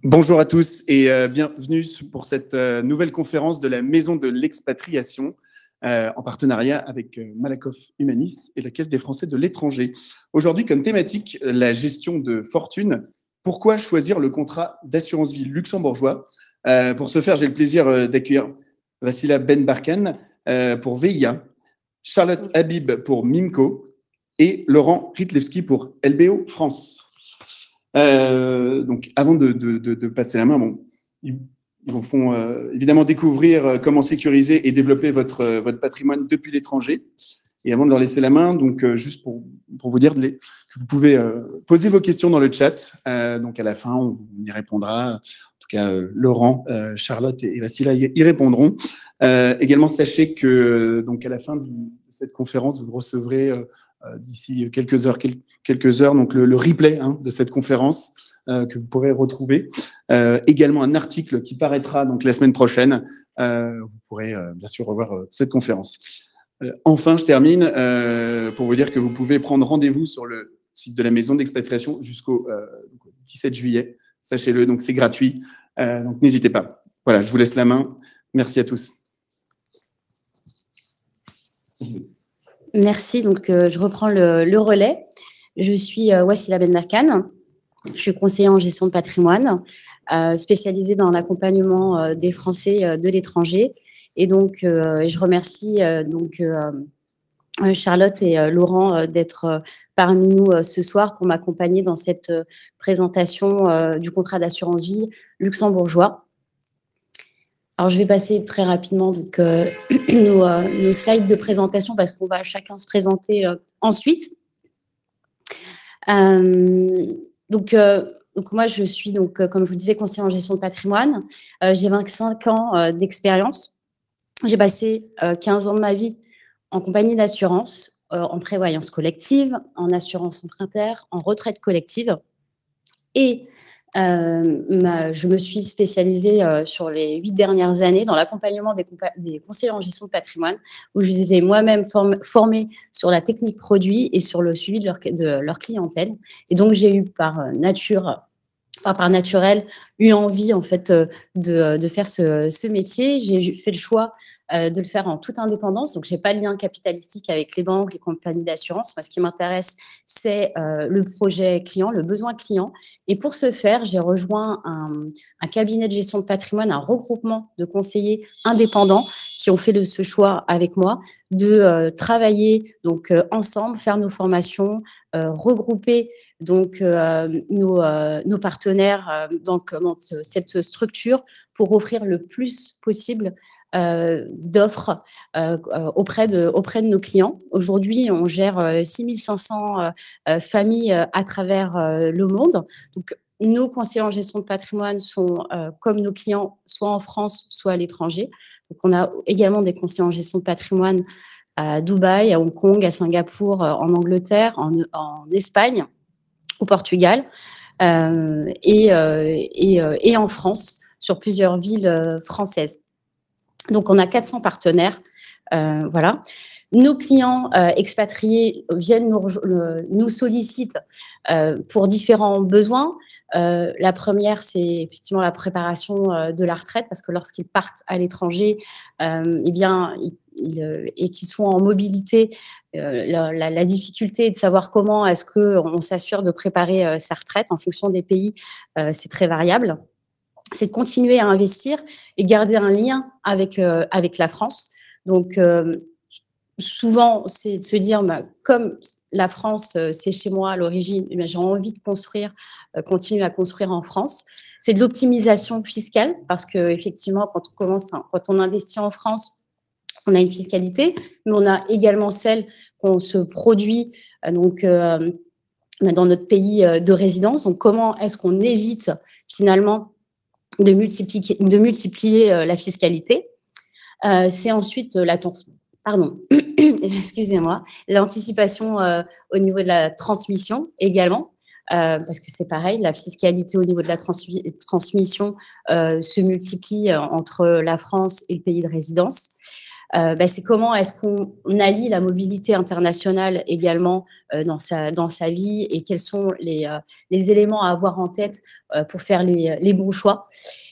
Bonjour à tous et bienvenue pour cette nouvelle conférence de la Maison de l'Expatriation en partenariat avec Malakoff Humanis et la Caisse des Français de l'étranger. Aujourd'hui, comme thématique, la gestion de fortune. Pourquoi choisir le contrat d'assurance vie luxembourgeois? Pour ce faire, j'ai le plaisir d'accueillir Vassila Ben-Barkan pour VIA, Charlotte Habib pour MIMCO et Laurent Ritlewski pour LBO France. Donc, avant de passer la main, bon, ils vous font évidemment découvrir comment sécuriser et développer votre patrimoine depuis l'étranger. Et avant de leur laisser la main, donc juste pour vous dire que vous pouvez poser vos questions dans le chat. Donc à la fin, on y répondra. En tout cas, Laurent, Charlotte et Vassila y répondront. Également, sachez que donc à la fin de cette conférence, vous recevrez d'ici quelques heures, donc le replay de cette conférence que vous pourrez retrouver. Également un article qui paraîtra donc la semaine prochaine. Vous pourrez bien sûr revoir cette conférence. Enfin, je termine pour vous dire que vous pouvez prendre rendez-vous sur le site de la Maison d'Expatriation jusqu'au 17 juillet. Sachez-le, donc c'est gratuit. Donc n'hésitez pas. Voilà, je vous laisse la main. Merci à tous. Merci, donc je reprends le relais. Je suis Vassila Ben-Barkan, je suis conseillère en gestion de patrimoine, spécialisée dans l'accompagnement des Français de l'étranger. Et donc, je remercie Charlotte et Laurent d'être parmi nous ce soir pour m'accompagner dans cette présentation du contrat d'assurance vie luxembourgeois. Alors, je vais passer très rapidement donc, nos slides de présentation parce qu'on va chacun se présenter ensuite. Donc, moi, je suis, donc, comme je vous le disais, conseillère en gestion de patrimoine. J'ai 25 ans d'expérience. J'ai passé 15 ans de ma vie en compagnie d'assurance, en prévoyance collective, en assurance empruntaire, en retraite collective. Et je me suis spécialisée sur les 8 dernières années dans l'accompagnement des conseillers en gestion de patrimoine, où je les ai moi-même formés sur la technique produit et sur le suivi de leur clientèle. Et donc, j'ai eu par naturel, eu envie en fait de faire ce métier. J'ai fait le choix de le faire en toute indépendance. Donc, je n'ai pas de lien capitalistique avec les banques, les compagnies d'assurance. Moi, ce qui m'intéresse, c'est le projet client, le besoin client. Et pour ce faire, j'ai rejoint un cabinet de gestion de patrimoine, un regroupement de conseillers indépendants qui ont fait ce choix avec moi de travailler donc, ensemble, faire nos formations, regrouper donc, nos partenaires dans cette structure pour offrir le plus possible d'offres auprès de nos clients. Aujourd'hui, on gère 6500 familles à travers le monde. Donc, nos conseillers en gestion de patrimoine sont comme nos clients, soit en France, soit à l'étranger. Donc, on a également des conseillers en gestion de patrimoine à Dubaï, à Hong Kong, à Singapour, en Angleterre, en Espagne, au Portugal et en France, sur plusieurs villes françaises. Donc, on a 400 partenaires, voilà. Nos clients expatriés viennent nous sollicitent pour différents besoins. La première, c'est effectivement la préparation de la retraite, parce que lorsqu'ils partent à l'étranger, eh bien, et qu'ils sont en mobilité, la difficulté est de savoir comment est-ce qu'on s'assure de préparer sa retraite en fonction des pays, c'est très variable. C'est de continuer à investir et garder un lien avec la France. Donc, souvent, c'est de se dire, comme la France, c'est chez moi à l'origine, j'ai envie de continuer à construire en France. C'est de l'optimisation fiscale, parce qu'effectivement, quand on investit en France, on a une fiscalité, mais on a également celle qu'on se produit dans notre pays de résidence. Donc, comment est-ce qu'on évite finalement de multiplier la fiscalité. C'est ensuite l'anticipation au niveau de la transmission également, parce que c'est pareil, la fiscalité au niveau de la transmission se multiplie entre la France et le pays de résidence. c'est comment est-ce qu'on allie la mobilité internationale également dans sa vie et quels sont les éléments à avoir en tête pour faire les bons choix.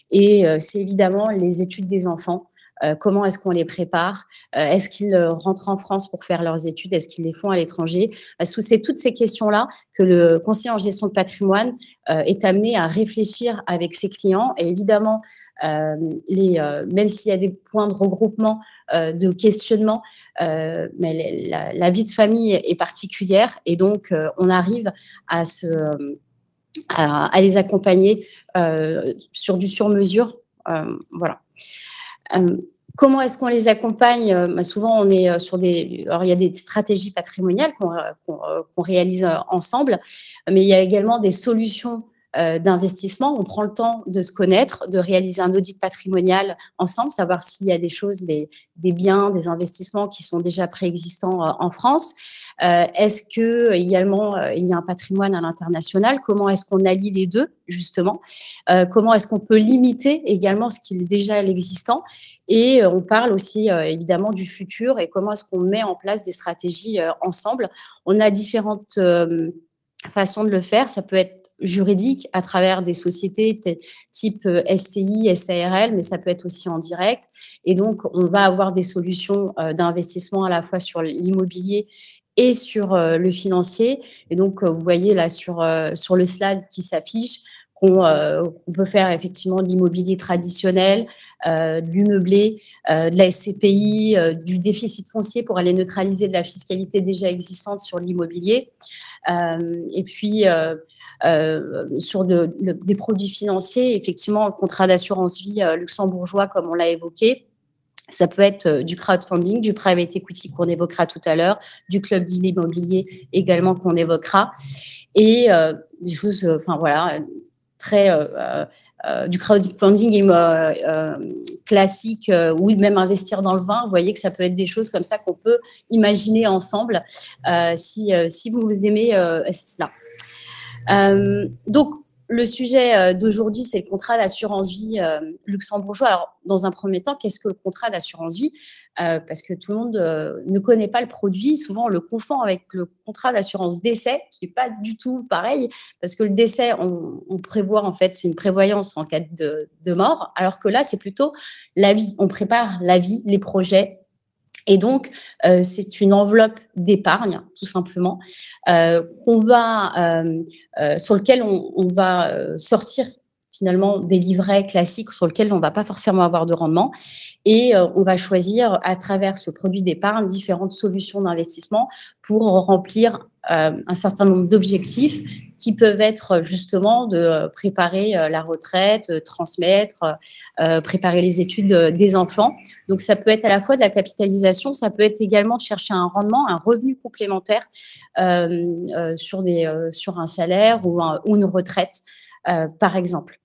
Et c'est évidemment les études des enfants. Comment est-ce qu'on les prépare? Est-ce qu'ils rentrent en France pour faire leurs études? Est-ce qu'ils les font à l'étranger? C'est toutes ces questions-là que le conseiller en gestion de patrimoine est amené à réfléchir avec ses clients. Et évidemment, même s'il y a des points de regroupement, de questionnement, mais la vie de famille est particulière et donc on arrive à les accompagner sur du sur-mesure. Voilà. Comment est-ce qu'on les accompagne? Souvent, on est sur alors, il y a des stratégies patrimoniales qu'on réalise ensemble, mais il y a également des solutions d'investissement. On prend le temps de se connaître, de réaliser un audit patrimonial ensemble, savoir s'il y a des choses, des biens, des investissements qui sont déjà préexistants en France. Est-ce que également il y a un patrimoine à l'international? Comment est-ce qu'on allie les deux, justement? Comment est-ce qu'on peut limiter également ce qui est déjà l'existant? Et on parle aussi évidemment du futur et comment est-ce qu'on met en place des stratégies ensemble. On a différentes façons de le faire. Ça peut être juridique à travers des sociétés type SCI, SARL, mais ça peut être aussi en direct. Et donc, on va avoir des solutions d'investissement à la fois sur l'immobilier et sur le financier. Et donc, vous voyez là sur le slide qui s'affiche qu'on peut faire effectivement de l'immobilier traditionnel, du meublé, de la SCPI, du déficit foncier pour aller neutraliser de la fiscalité déjà existante sur l'immobilier. Et puis, sur des produits financiers, effectivement, un contrat d'assurance vie luxembourgeois, comme on l'a évoqué. Ça peut être du crowdfunding, du private equity qu'on évoquera tout à l'heure, du club deal immobilier également qu'on évoquera, et des choses, très du crowdfunding classique, ou même investir dans le vin. Vous voyez que ça peut être des choses comme ça qu'on peut imaginer ensemble si vous aimez cela. Donc, le sujet d'aujourd'hui, c'est le contrat d'assurance vie luxembourgeois. Alors, dans un premier temps, qu'est-ce que le contrat d'assurance vie? Parce que tout le monde ne connaît pas le produit. Souvent, on le confond avec le contrat d'assurance décès, qui n'est pas du tout pareil, parce que le décès, on prévoit, en fait, c'est une prévoyance en cas de mort, alors que là, c'est plutôt la vie. On prépare la vie, les projets. Et donc, c'est une enveloppe d'épargne, tout simplement, sur lequel on va sortir finalement des livrets classiques sur lesquels on ne va pas forcément avoir de rendement. Et on va choisir à travers ce produit d'épargne différentes solutions d'investissement pour remplir un certain nombre d'objectifs qui peuvent être justement de préparer la retraite, transmettre, préparer les études des enfants. Donc, ça peut être à la fois de la capitalisation, ça peut être également de chercher un rendement, un revenu complémentaire sur un salaire ou une retraite, par exemple.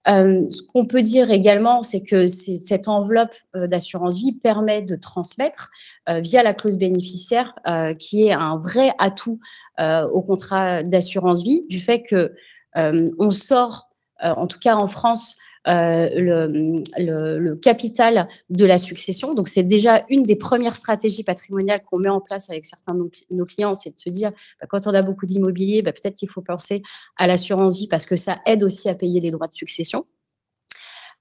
Ce qu'on peut dire également, c'est que cette enveloppe d'assurance vie permet de transmettre via la clause bénéficiaire, qui est un vrai atout au contrat d'assurance vie, du fait que on sort, en tout cas en France, le capital de la succession. Donc, c'est déjà une des premières stratégies patrimoniales qu'on met en place avec certains de nos clients, c'est de se dire, quand on a beaucoup d'immobilier, peut-être qu'il faut penser à l'assurance vie parce que ça aide aussi à payer les droits de succession.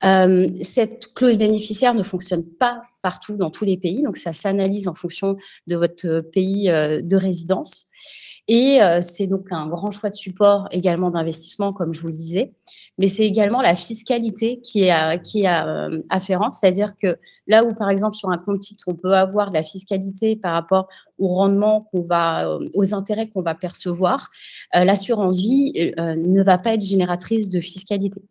Cette clause bénéficiaire ne fonctionne pas partout dans tous les pays, donc ça s'analyse en fonction de votre pays de résidence. Et c'est donc un grand choix de support également d'investissement, comme je vous le disais. Mais c'est également la fiscalité qui est afférente, c'est-à-dire que là où, par exemple, sur un compte titre, on peut avoir de la fiscalité par rapport au rendement aux intérêts qu'on va percevoir, l'assurance vie ne va pas être génératrice de fiscalité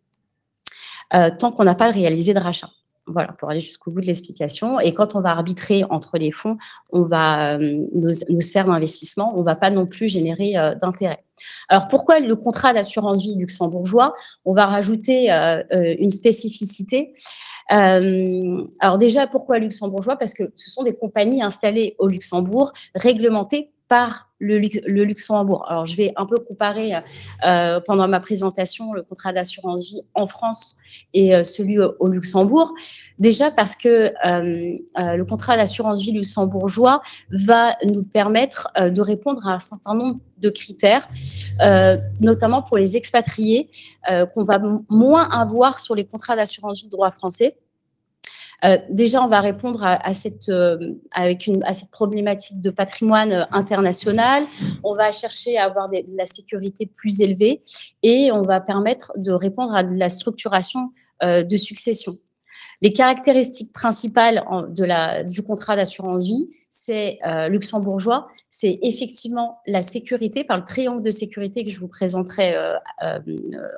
tant qu'on n'a pas réalisé de rachat. Voilà, pour aller jusqu'au bout de l'explication. Et quand on va arbitrer entre les fonds, nos sphères d'investissement, on ne va pas non plus générer d'intérêt. Alors, pourquoi le contrat d'assurance vie luxembourgeois? On va rajouter une spécificité. Alors déjà, pourquoi luxembourgeois? Parce que ce sont des compagnies installées au Luxembourg, réglementées par le Luxembourg. Alors, je vais un peu comparer pendant ma présentation le contrat d'assurance vie en France et celui au Luxembourg. Déjà parce que le contrat d'assurance vie luxembourgeois va nous permettre de répondre à un certain nombre de critères, notamment pour les expatriés, qu'on va moins avoir sur les contrats d'assurance vie de droit français. Déjà, on va répondre à cette problématique de patrimoine international. On va chercher à avoir de la sécurité plus élevée et on va permettre de répondre à de la structuration de succession. Les caractéristiques principales du contrat d'assurance vie, c'est luxembourgeois, c'est effectivement la sécurité, par le triangle de sécurité que je vous présenterai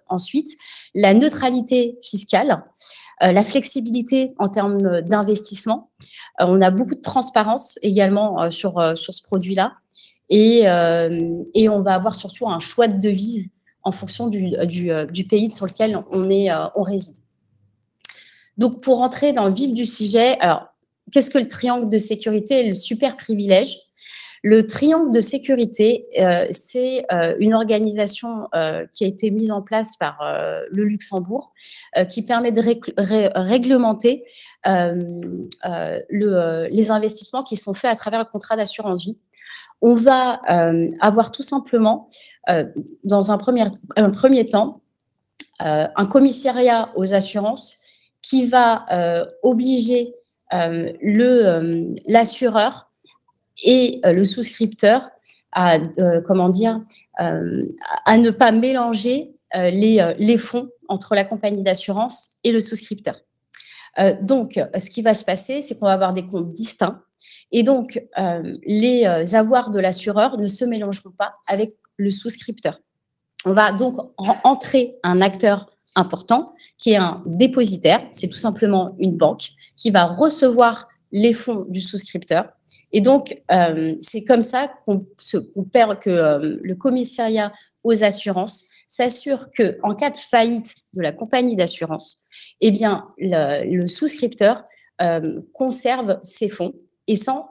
ensuite, la neutralité fiscale, la flexibilité en termes d'investissement. On a beaucoup de transparence également sur ce produit-là et on va avoir surtout un choix de devise en fonction du pays sur lequel on réside. Donc, pour rentrer dans le vif du sujet, alors, qu'est-ce que le triangle de sécurité et le super privilège? Le triangle de sécurité, c'est une organisation qui a été mise en place par le Luxembourg, qui permet de réglementer les investissements qui sont faits à travers le contrat d'assurance vie. On va avoir tout simplement, dans un premier temps, un commissariat aux assurances qui va obliger l'assureur et le souscripteur à ne pas mélanger les fonds entre la compagnie d'assurance et le souscripteur. Donc, ce qui va se passer, c'est qu'on va avoir des comptes distincts et donc les avoirs de l'assureur ne se mélangeront pas avec le souscripteur. On va donc entrer un acteur important, qui est un dépositaire, c'est tout simplement une banque qui va recevoir les fonds du souscripteur. Et donc, c'est comme ça que le commissariat aux assurances s'assure qu'en cas de faillite de la compagnie d'assurance, eh bien, le souscripteur conserve ses fonds et ça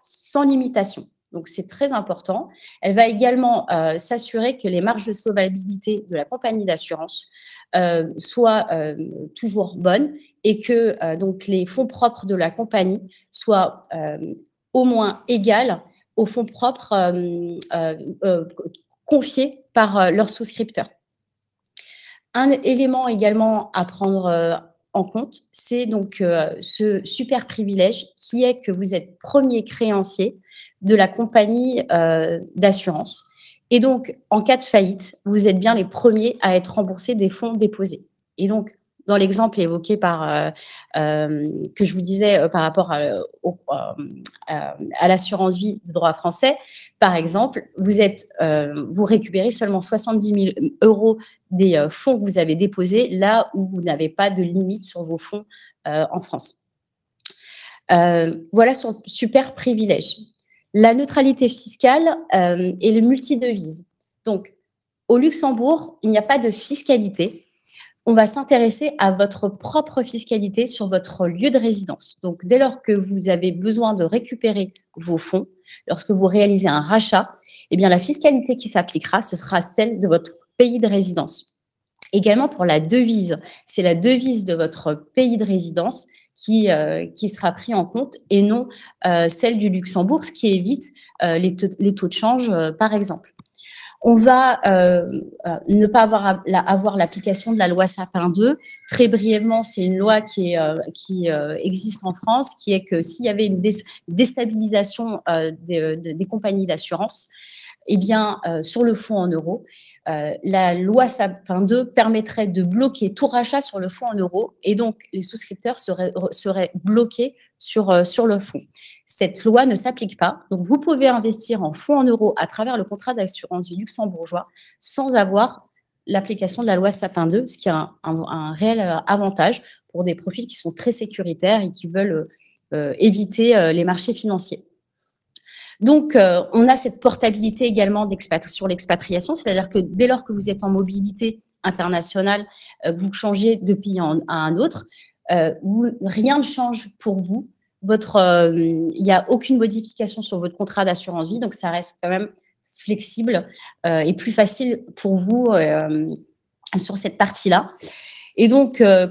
sans limitation. Donc, c'est très important. Elle va également s'assurer que les marges de solvabilité de la compagnie d'assurance soient toujours bonnes et que donc les fonds propres de la compagnie soient au moins égales aux fonds propres confiés par leurs souscripteurs. Un élément également à prendre en compte, c'est donc ce super privilège qui est que vous êtes premier créancier de la compagnie d'assurance. Et donc, en cas de faillite, vous êtes bien les premiers à être remboursés des fonds déposés. Et donc, dans l'exemple évoqué que je vous disais par rapport à l'assurance vie de droit français, par exemple, vous récupérez seulement 70 000 € des fonds que vous avez déposés là où vous n'avez pas de limite sur vos fonds en France. Voilà sur le super privilège. La neutralité fiscale et le multidevise. Donc, au Luxembourg, il n'y a pas de fiscalité. On va s'intéresser à votre propre fiscalité sur votre lieu de résidence. Donc, dès lors que vous avez besoin de récupérer vos fonds, lorsque vous réalisez un rachat, eh bien, la fiscalité qui s'appliquera, ce sera celle de votre pays de résidence. Également pour la devise, c'est la devise de votre pays de résidence qui sera pris en compte et non celle du Luxembourg, ce qui évite les taux de change, par exemple. On va ne pas avoir l'application de la loi Sapin 2. Très brièvement, c'est une loi qui existe en France, qui est que s'il y avait une déstabilisation des compagnies d'assurance, eh bien, sur le fonds en euros, la loi Sapin 2 permettrait de bloquer tout rachat sur le fonds en euros et donc les souscripteurs seraient bloqués sur le fonds. Cette loi ne s'applique pas. Donc, vous pouvez investir en fonds en euros à travers le contrat d'assurance vie luxembourgeois sans avoir l'application de la loi Sapin 2, ce qui est un réel avantage pour des profils qui sont très sécuritaires et qui veulent éviter les marchés financiers. Donc, on a cette portabilité également sur l'expatriation, c'est-à-dire que dès lors que vous êtes en mobilité internationale, que vous changez de pays à un autre, rien ne change pour vous il n'y a aucune modification sur votre contrat d'assurance vie, donc ça reste quand même flexible et plus facile pour vous sur cette partie-là. Et donc, ça,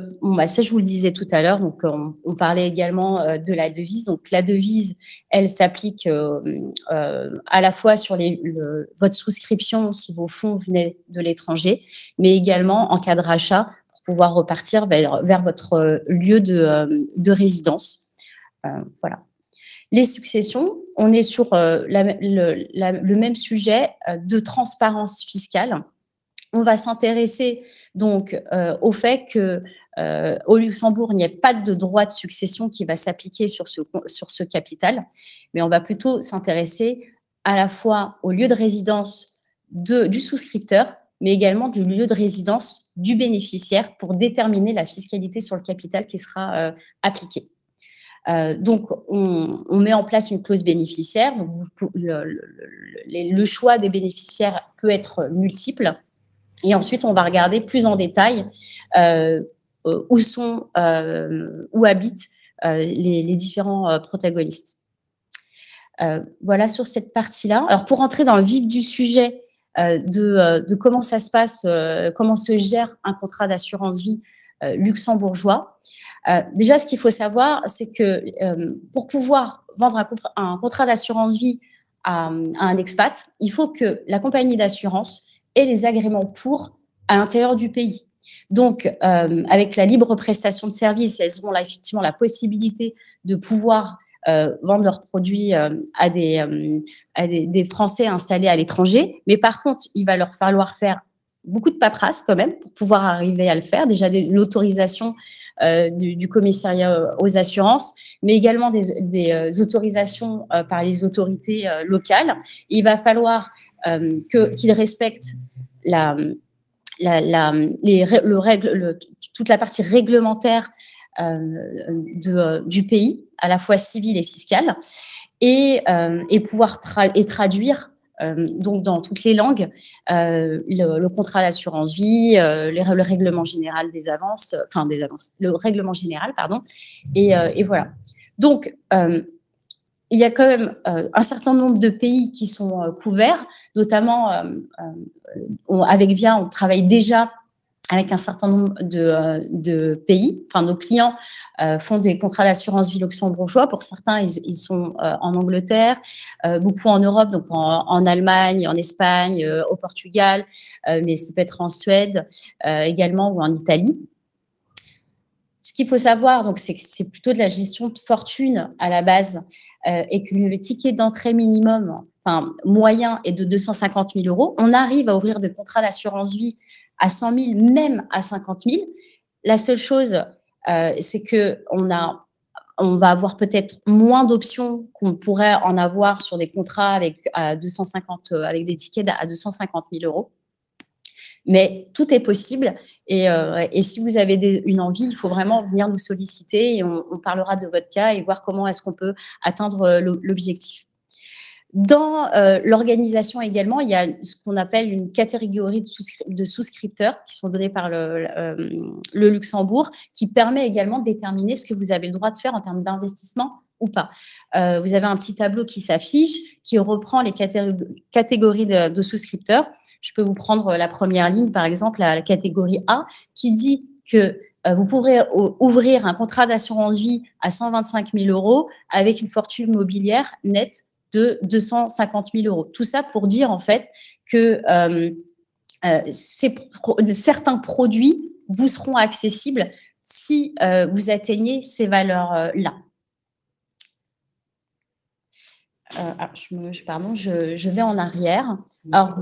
je vous le disais tout à l'heure, donc on parlait également de la devise. Donc, la devise, elle s'applique à la fois sur votre souscription si vos fonds venaient de l'étranger, mais également en cas de rachat pour pouvoir repartir vers votre lieu de résidence. Voilà. Les successions, on est sur le même sujet de transparence fiscale. On va s'intéresser donc au fait que au Luxembourg, il n'y a pas de droit de succession qui va s'appliquer sur ce capital, mais on va plutôt s'intéresser à la fois au lieu de résidence du souscripteur, mais également du lieu de résidence du bénéficiaire pour déterminer la fiscalité sur le capital qui sera appliquée. Donc, on met en place une clause bénéficiaire. Donc, le choix des bénéficiaires peut être multiple. Et ensuite, on va regarder plus en détail où habitent les différents protagonistes. Voilà sur cette partie-là. Alors, pour entrer dans le vif du sujet de comment ça se passe, comment se gère un contrat d'assurance vie luxembourgeois, déjà, ce qu'il faut savoir, c'est que pour pouvoir vendre un contrat d'assurance vie à un expat, il faut que la compagnie d'assurance ait les agréments à l'intérieur du pays. Donc, avec la libre prestation de services, elles auront là, effectivement la possibilité de pouvoir vendre leurs produits à des Français installés à l'étranger. Mais par contre, il va leur falloir faire beaucoup de paperasse quand même pour pouvoir arriver à le faire. Déjà, l'autorisation du commissariat aux assurances, mais également des autorisations par les autorités locales. Il va falloir qu'ils respectent toute la partie réglementaire du pays, à la fois civile et fiscale, et pouvoir traduire donc dans toutes les langues le contrat d'assurance vie, le règlement général le règlement général, pardon, et voilà. Donc, il y a quand même un certain nombre de pays qui sont couverts, notamment avec VIA, on travaille déjà avec un certain nombre de pays. Enfin, nos clients font des contrats d'assurance vie luxembourgeois. Pour certains, ils sont en Angleterre, beaucoup en Europe, donc en Allemagne, en Espagne, au Portugal, mais ça peut être en Suède également ou en Italie. Ce qu'il faut savoir, donc, c'est que c'est plutôt de la gestion de fortune à la base et que le ticket d'entrée minimum, enfin moyen, est de 250 000 €. On arrive à ouvrir des contrats d'assurance vie à 100 000, même à 50 000. La seule chose, c'est qu'on va avoir peut-être moins d'options qu'on pourrait en avoir sur des contrats avec des tickets à 250 000 €. Mais tout est possible et si vous avez une envie, il faut vraiment venir nous solliciter et on parlera de votre cas et voir comment est-ce qu'on peut atteindre l'objectif. Dans l'organisation également, il y a ce qu'on appelle une catégorie de souscripteurs qui sont donnés par le Luxembourg, qui permet également de déterminer ce que vous avez le droit de faire en termes d'investissement ou pas. Vous avez un petit tableau qui s'affiche, qui reprend les catégories de souscripteurs. Je peux vous prendre la première ligne, par exemple, la catégorie A, qui dit que vous pourrez ouvrir un contrat d'assurance vie à 125 000 € avec une fortune mobilière nette de 250 000 €. Tout ça pour dire, en fait, que certains produits vous seront accessibles si vous atteignez ces valeurs-là. Je vais en arrière. Alors,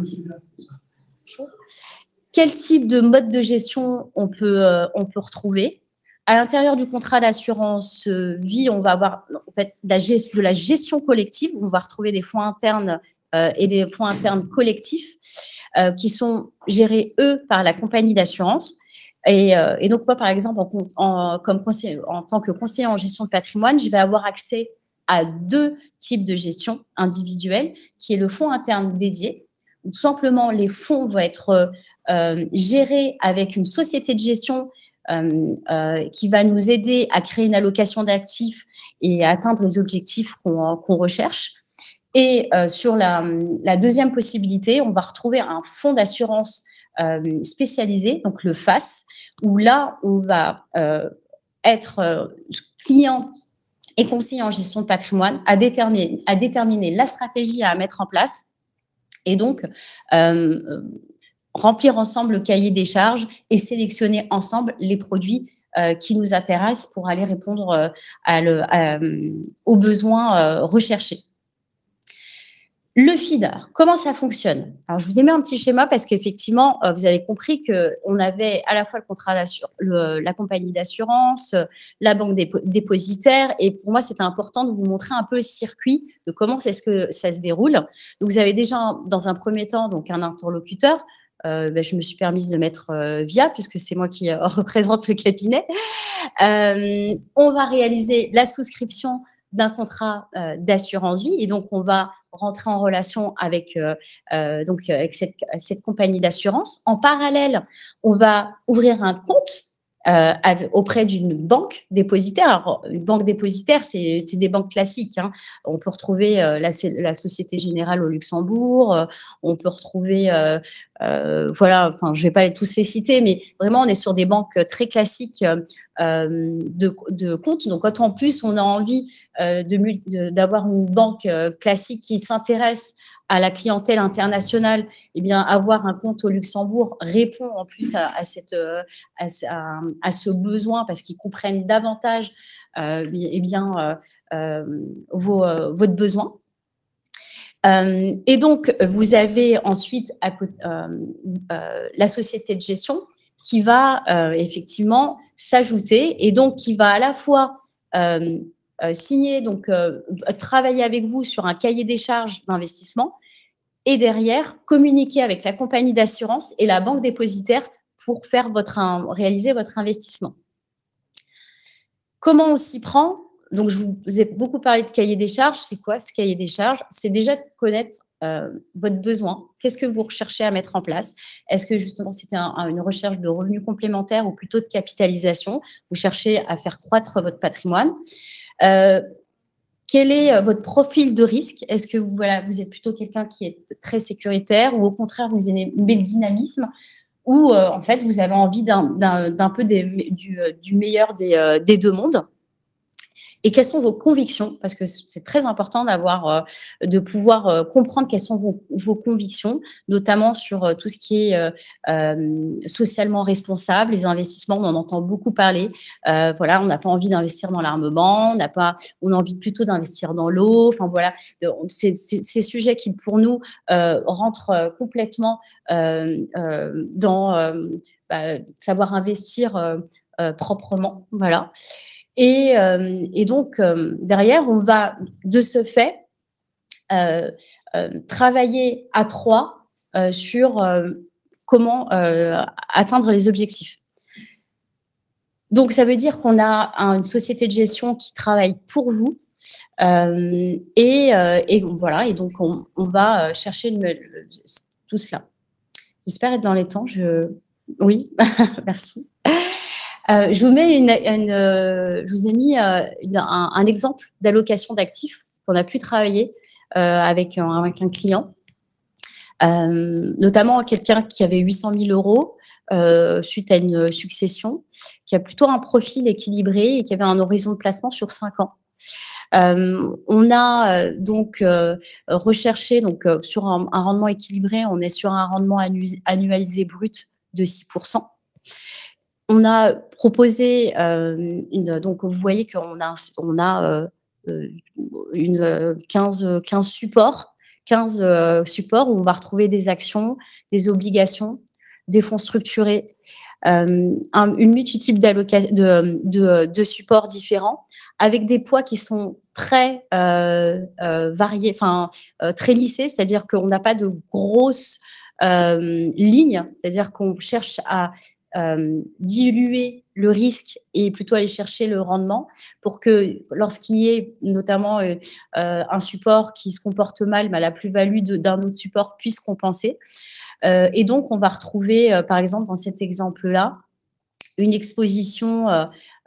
quel type de mode de gestion on peut retrouver? À l'intérieur du contrat d'assurance vie, on va avoir en fait de la gestion collective. On va retrouver des fonds internes et des fonds internes collectifs qui sont gérés, eux, par la compagnie d'assurance. Et donc, moi, par exemple, en tant que conseiller en gestion de patrimoine, je vais avoir accès à deux types de gestion individuelle, qui est le fonds interne dédié, où tout simplement les fonds vont être gérés avec une société de gestion qui va nous aider à créer une allocation d'actifs et à atteindre les objectifs qu'on recherche. Et sur la deuxième possibilité, on va retrouver un fonds d'assurance spécialisé, donc le FAS, où là, on va être client et conseiller en gestion de patrimoine à déterminer la stratégie à mettre en place et donc remplir ensemble le cahier des charges et sélectionner ensemble les produits qui nous intéressent pour aller répondre aux besoins recherchés. Le feeder, comment ça fonctionne? Alors, je vous ai mis un petit schéma parce qu'effectivement, vous avez compris qu'on avait à la fois le contrat la compagnie d'assurance, la banque dépositaire. Et pour moi, c'était important de vous montrer un peu le circuit de comment est-ce que ça se déroule. Donc, vous avez déjà, dans un premier temps, donc un interlocuteur. Je me suis permise de mettre Via, puisque c'est moi qui représente le cabinet. On va réaliser la souscription d'un contrat d'assurance vie et donc on va rentrer en relation avec cette compagnie d'assurance. En parallèle, on va ouvrir un compte auprès d'une banque dépositaire. Alors, une banque dépositaire, c'est des banques classiques, hein. On peut retrouver la Société Générale au Luxembourg, on peut retrouver, voilà, enfin, je ne vais pas tous les citer, mais vraiment, on est sur des banques très classiques de compte. Donc, quand en plus, on a envie d'avoir une banque classique qui s'intéresse à la clientèle internationale, eh bien, avoir un compte au Luxembourg répond en plus à ce besoin parce qu'ils comprennent davantage votre besoin. Et donc, vous avez ensuite la société de gestion qui va effectivement s'ajouter et donc qui va à la fois signer, donc travailler avec vous sur un cahier des charges d'investissement et derrière communiquer avec la compagnie d'assurance et la banque dépositaire pour faire réaliser votre investissement. Comment on s'y prend? Donc, je vous ai beaucoup parlé de cahier des charges. C'est quoi ce cahier des charges? C'est déjà de connaître votre besoin. Qu'est-ce que vous recherchez à mettre en place? Est-ce que justement c'était une recherche de revenus complémentaires ou plutôt de capitalisation? Vous cherchez à faire croître votre patrimoine. Quel est votre profil de risque? Est-ce que vous êtes plutôt quelqu'un qui est très sécuritaire ou au contraire vous aimez le dynamisme ou en fait vous avez envie d'un peu du meilleur des deux mondes? Et quelles sont vos convictions? Parce que c'est très important de pouvoir comprendre quelles sont vos convictions, notamment sur tout ce qui est socialement responsable, les investissements, on en entend beaucoup parler. Voilà, on n'a pas envie d'investir dans l'armement, on a envie plutôt d'investir dans l'eau. Enfin voilà, c'est ces sujets qui pour nous rentrent complètement dans savoir investir proprement. Voilà. Et donc, derrière, on va, de ce fait, travailler à trois sur comment atteindre les objectifs. Donc, ça veut dire qu'on a une société de gestion qui travaille pour vous. Et voilà, et donc, on va chercher tout cela. J'espère être dans les temps. Oui, merci. Je vous ai mis un exemple d'allocation d'actifs qu'on a pu travailler avec un client, notamment quelqu'un qui avait 800 000 euros suite à une succession, qui a plutôt un profil équilibré et qui avait un horizon de placement sur 5 ans. On a donc recherché sur un rendement équilibré, on est sur un rendement annualisé brut de 6%. On a proposé donc vous voyez qu'on a 15 supports, 15 supports où on va retrouver des actions, des obligations, des fonds structurés, une multitude de supports différents avec des poids qui sont très variés, enfin très lissés, c'est-à-dire qu'on n'a pas de grosses lignes, c'est-à-dire qu'on cherche à diluer le risque et plutôt aller chercher le rendement pour que lorsqu'il y ait notamment un support qui se comporte mal, la plus-value d'un autre support puisse compenser. Et donc, on va retrouver, par exemple, dans cet exemple-là, une exposition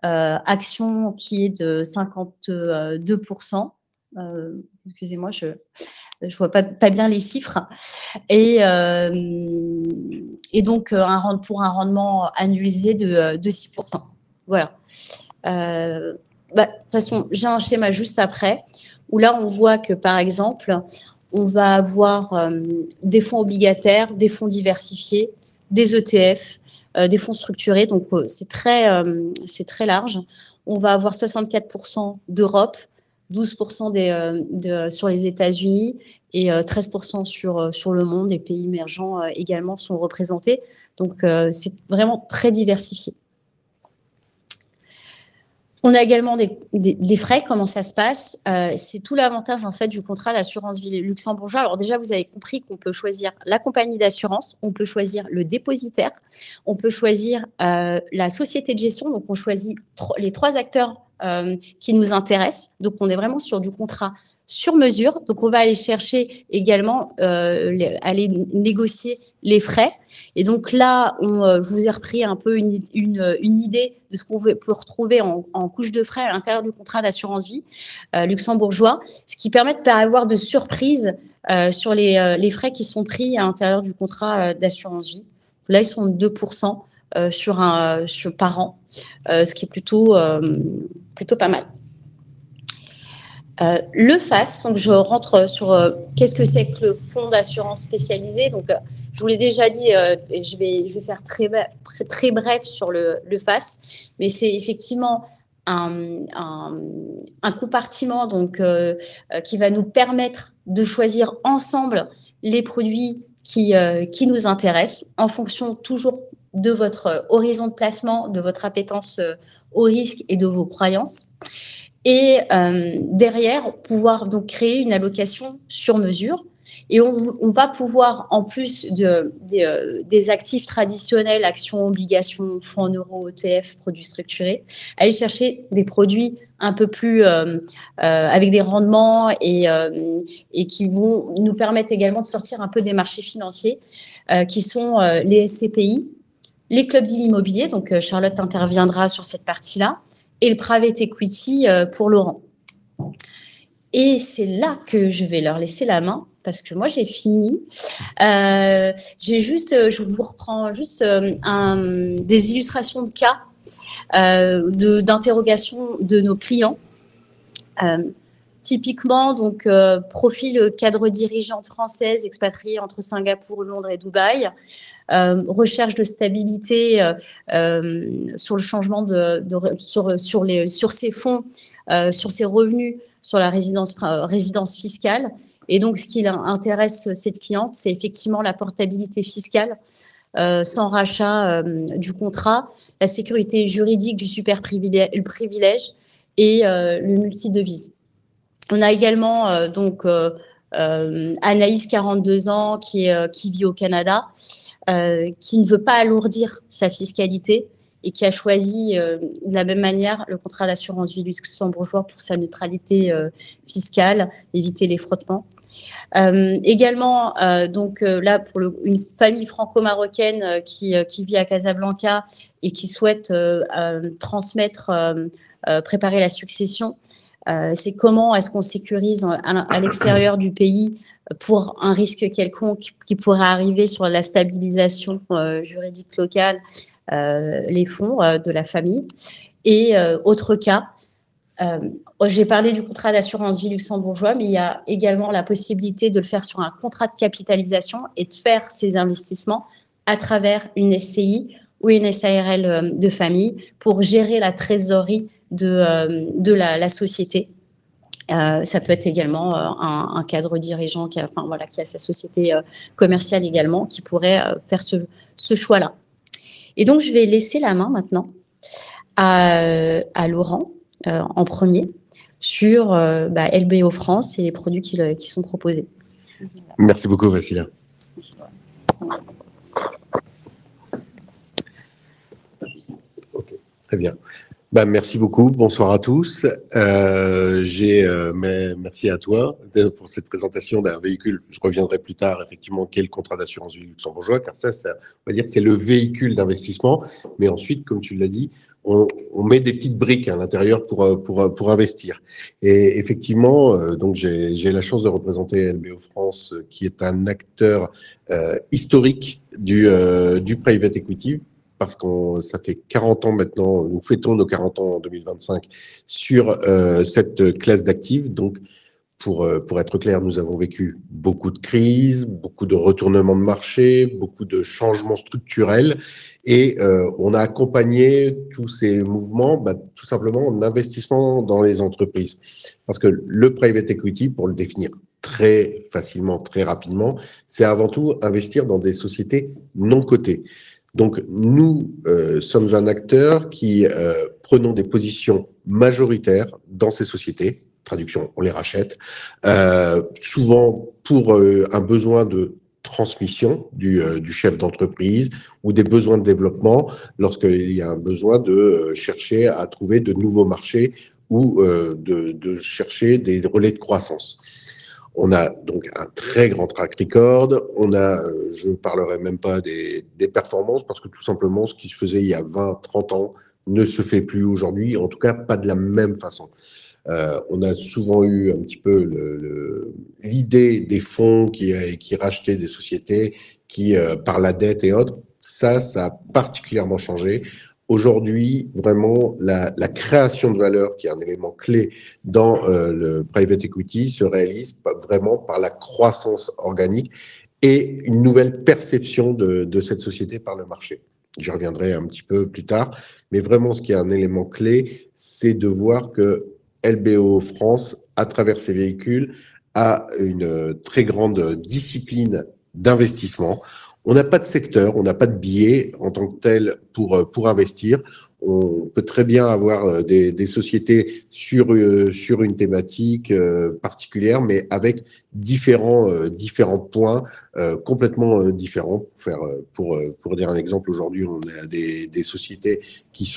action qui est de 52%. Excusez-moi, je vois pas bien les chiffres. Et donc, pour un rendement annualisé de 6%. Voilà. De toute façon, j'ai un schéma juste après, où là, on voit que, par exemple, on va avoir des fonds obligataires, des fonds diversifiés, des ETF, des fonds structurés. Donc, c'est très large. On va avoir 64% d'Europe, 12% sur les États-Unis et 13% sur le monde. Les pays émergents également sont représentés. Donc, c'est vraiment très diversifié. On a également des frais. Comment ça se passe? C'est tout l'avantage en fait du contrat d'assurance vie luxembourgeois. Alors déjà, vous avez compris qu'on peut choisir la compagnie d'assurance, on peut choisir le dépositaire, on peut choisir la société de gestion. Donc, on choisit les 3 acteurs qui nous intéressent. Donc, on est vraiment sur du contrat sur mesure. Donc, on va aller chercher également, aller négocier les frais. Et donc là, je vous ai repris un peu une idée de ce qu'on peut retrouver en couche de frais à l'intérieur du contrat d'assurance vie luxembourgeois, ce qui permet de ne pas avoir de surprise sur les frais qui sont pris à l'intérieur du contrat d'assurance vie. Là, ils sont de 2% par an, ce qui est plutôt pas mal. Le FAS, donc je rentre sur qu'est-ce que c'est que le fonds d'assurance spécialisé. Donc, je vous l'ai déjà dit, je vais faire très bref sur le FAS, mais c'est effectivement un compartiment donc, qui va nous permettre de choisir ensemble les produits qui nous intéressent en fonction toujours de votre horizon de placement, de votre appétence au risque et de vos croyances. Et derrière, pouvoir donc créer une allocation sur mesure. Et on va pouvoir, en plus des actifs traditionnels, actions, obligations, fonds en euros, ETF, produits structurés, aller chercher des produits un peu plus avec des rendements et qui vont nous permettre également de sortir un peu des marchés financiers, qui sont les SCPI, les clubs deal immobilier. Donc, Charlotte interviendra sur cette partie-là. Et le private equity pour Laurent. Et c'est là que je vais leur laisser la main, parce que moi, j'ai fini. Je vous reprends juste des illustrations de cas d'interrogation de nos clients. Typiquement, donc, profil cadre dirigeante française expatriée entre Singapour, Londres et Dubaï. Recherche de stabilité sur le changement sur ses fonds, sur ses revenus, sur la résidence fiscale. Et donc, ce qui intéresse cette cliente, c'est effectivement la portabilité fiscale sans rachat du contrat, la sécurité juridique du super privilège et le multidevise. On a également Anaïs, 42 ans, qui vit au Canada, qui ne veut pas alourdir sa fiscalité et qui a choisi de la même manière le contrat d'assurance vie luxembourgeois pour sa neutralité fiscale, éviter les frottements. Également, là, pour une famille franco-marocaine qui vit à Casablanca et qui souhaite préparer la succession, c'est comment est-ce qu'on sécurise à l'extérieur du pays pour un risque quelconque qui pourrait arriver sur la stabilisation juridique locale, les fonds de la famille. Et autre cas, j'ai parlé du contrat d'assurance vie luxembourgeois, mais il y a également la possibilité de le faire sur un contrat de capitalisation et de faire ces investissements à travers une SCI ou une SARL de famille pour gérer la trésorerie de la société. Ça peut être également un cadre dirigeant qui a sa société commerciale également, qui pourrait faire ce choix-là. Et donc, je vais laisser la main maintenant à Laurent en premier sur LBO France et les produits qui sont proposés. Merci beaucoup, Vassilia. Ok, très bien. Merci beaucoup. Bonsoir à tous. Merci à toi pour cette présentation d'un véhicule. Je reviendrai plus tard, effectivement, qu'est le contrat d'assurance vie luxembourgeois, car ça, on va dire que c'est le véhicule d'investissement. Mais ensuite, comme tu l'as dit, on met des petites briques à l'intérieur pour investir. Et effectivement, donc j'ai la chance de représenter LBO France, qui est un acteur historique du private equity, parce que ça fait 40 ans maintenant, nous fêtons nos 40 ans en 2025 sur cette classe d'actifs. Donc, pour être clair, nous avons vécu beaucoup de crises, beaucoup de retournements de marché, beaucoup de changements structurels, et on a accompagné tous ces mouvements tout simplement en investissement dans les entreprises. Parce que le private equity, pour le définir très facilement, très rapidement, c'est avant tout investir dans des sociétés non cotées. Donc, nous sommes un acteur qui prenons des positions majoritaires dans ces sociétés. Traduction, on les rachète, souvent pour un besoin de transmission du chef d'entreprise ou des besoins de développement lorsqu'il y a un besoin de chercher à trouver de nouveaux marchés ou de chercher des relais de croissance. On a donc un très grand track record. On a, je ne parlerai même pas des performances, parce que tout simplement, ce qui se faisait il y a 20, 30 ans ne se fait plus aujourd'hui, en tout cas pas de la même façon. On a souvent eu un petit peu l'idée des fonds qui rachetaient des sociétés par la dette et autres. Ça a particulièrement changé. Aujourd'hui, vraiment, la création de valeur, qui est un élément clé dans le private equity, se réalise vraiment par la croissance organique et une nouvelle perception de cette société par le marché. J'y reviendrai un petit peu plus tard, mais vraiment, ce qui est un élément clé, c'est de voir que LBO France, à travers ses véhicules, a une très grande discipline d'investissement. On n'a pas de secteur, on n'a pas de biais en tant que tel pour investir. On peut très bien avoir des sociétés sur une thématique particulière, mais avec différents points complètement différents. Pour dire un exemple, aujourd'hui, on a des sociétés qui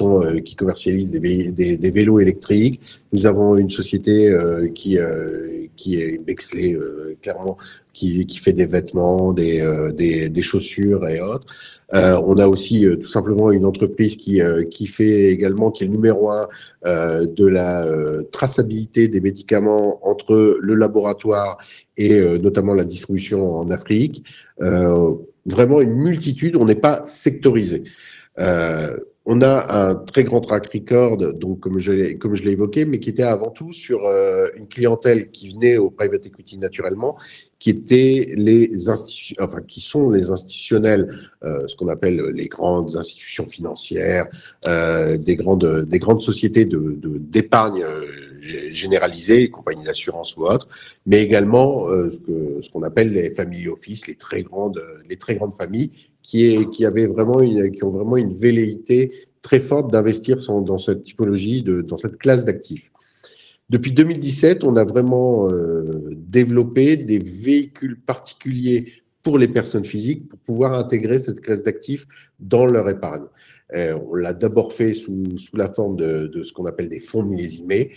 commercialisent des vélos électriques. Nous avons une société qui est Bexley, clairement, qui fait des vêtements, des chaussures et autres. On a aussi tout simplement une entreprise qui fait également, qui est le numéro 1 de la traçabilité des médicaments entre le laboratoire et notamment la distribution en Afrique. Vraiment une multitude, on n'est pas sectorisé. On a un très grand track record, donc comme je l'ai évoqué, mais qui était avant tout sur une clientèle qui venait au private equity naturellement, qui étaient qui sont les institutionnels, ce qu'on appelle les grandes institutions financières, des grandes sociétés d'épargne généralisée, compagnies d'assurance ou autres, mais également ce qu'on appelle les family office, les très grandes familles qui ont vraiment une velléité très forte d'investir dans cette typologie, dans cette classe d'actifs. Depuis 2017, on a vraiment développé des véhicules particuliers pour les personnes physiques pour pouvoir intégrer cette classe d'actifs dans leur épargne. On l'a d'abord fait sous la forme de ce qu'on appelle des fonds millésimés.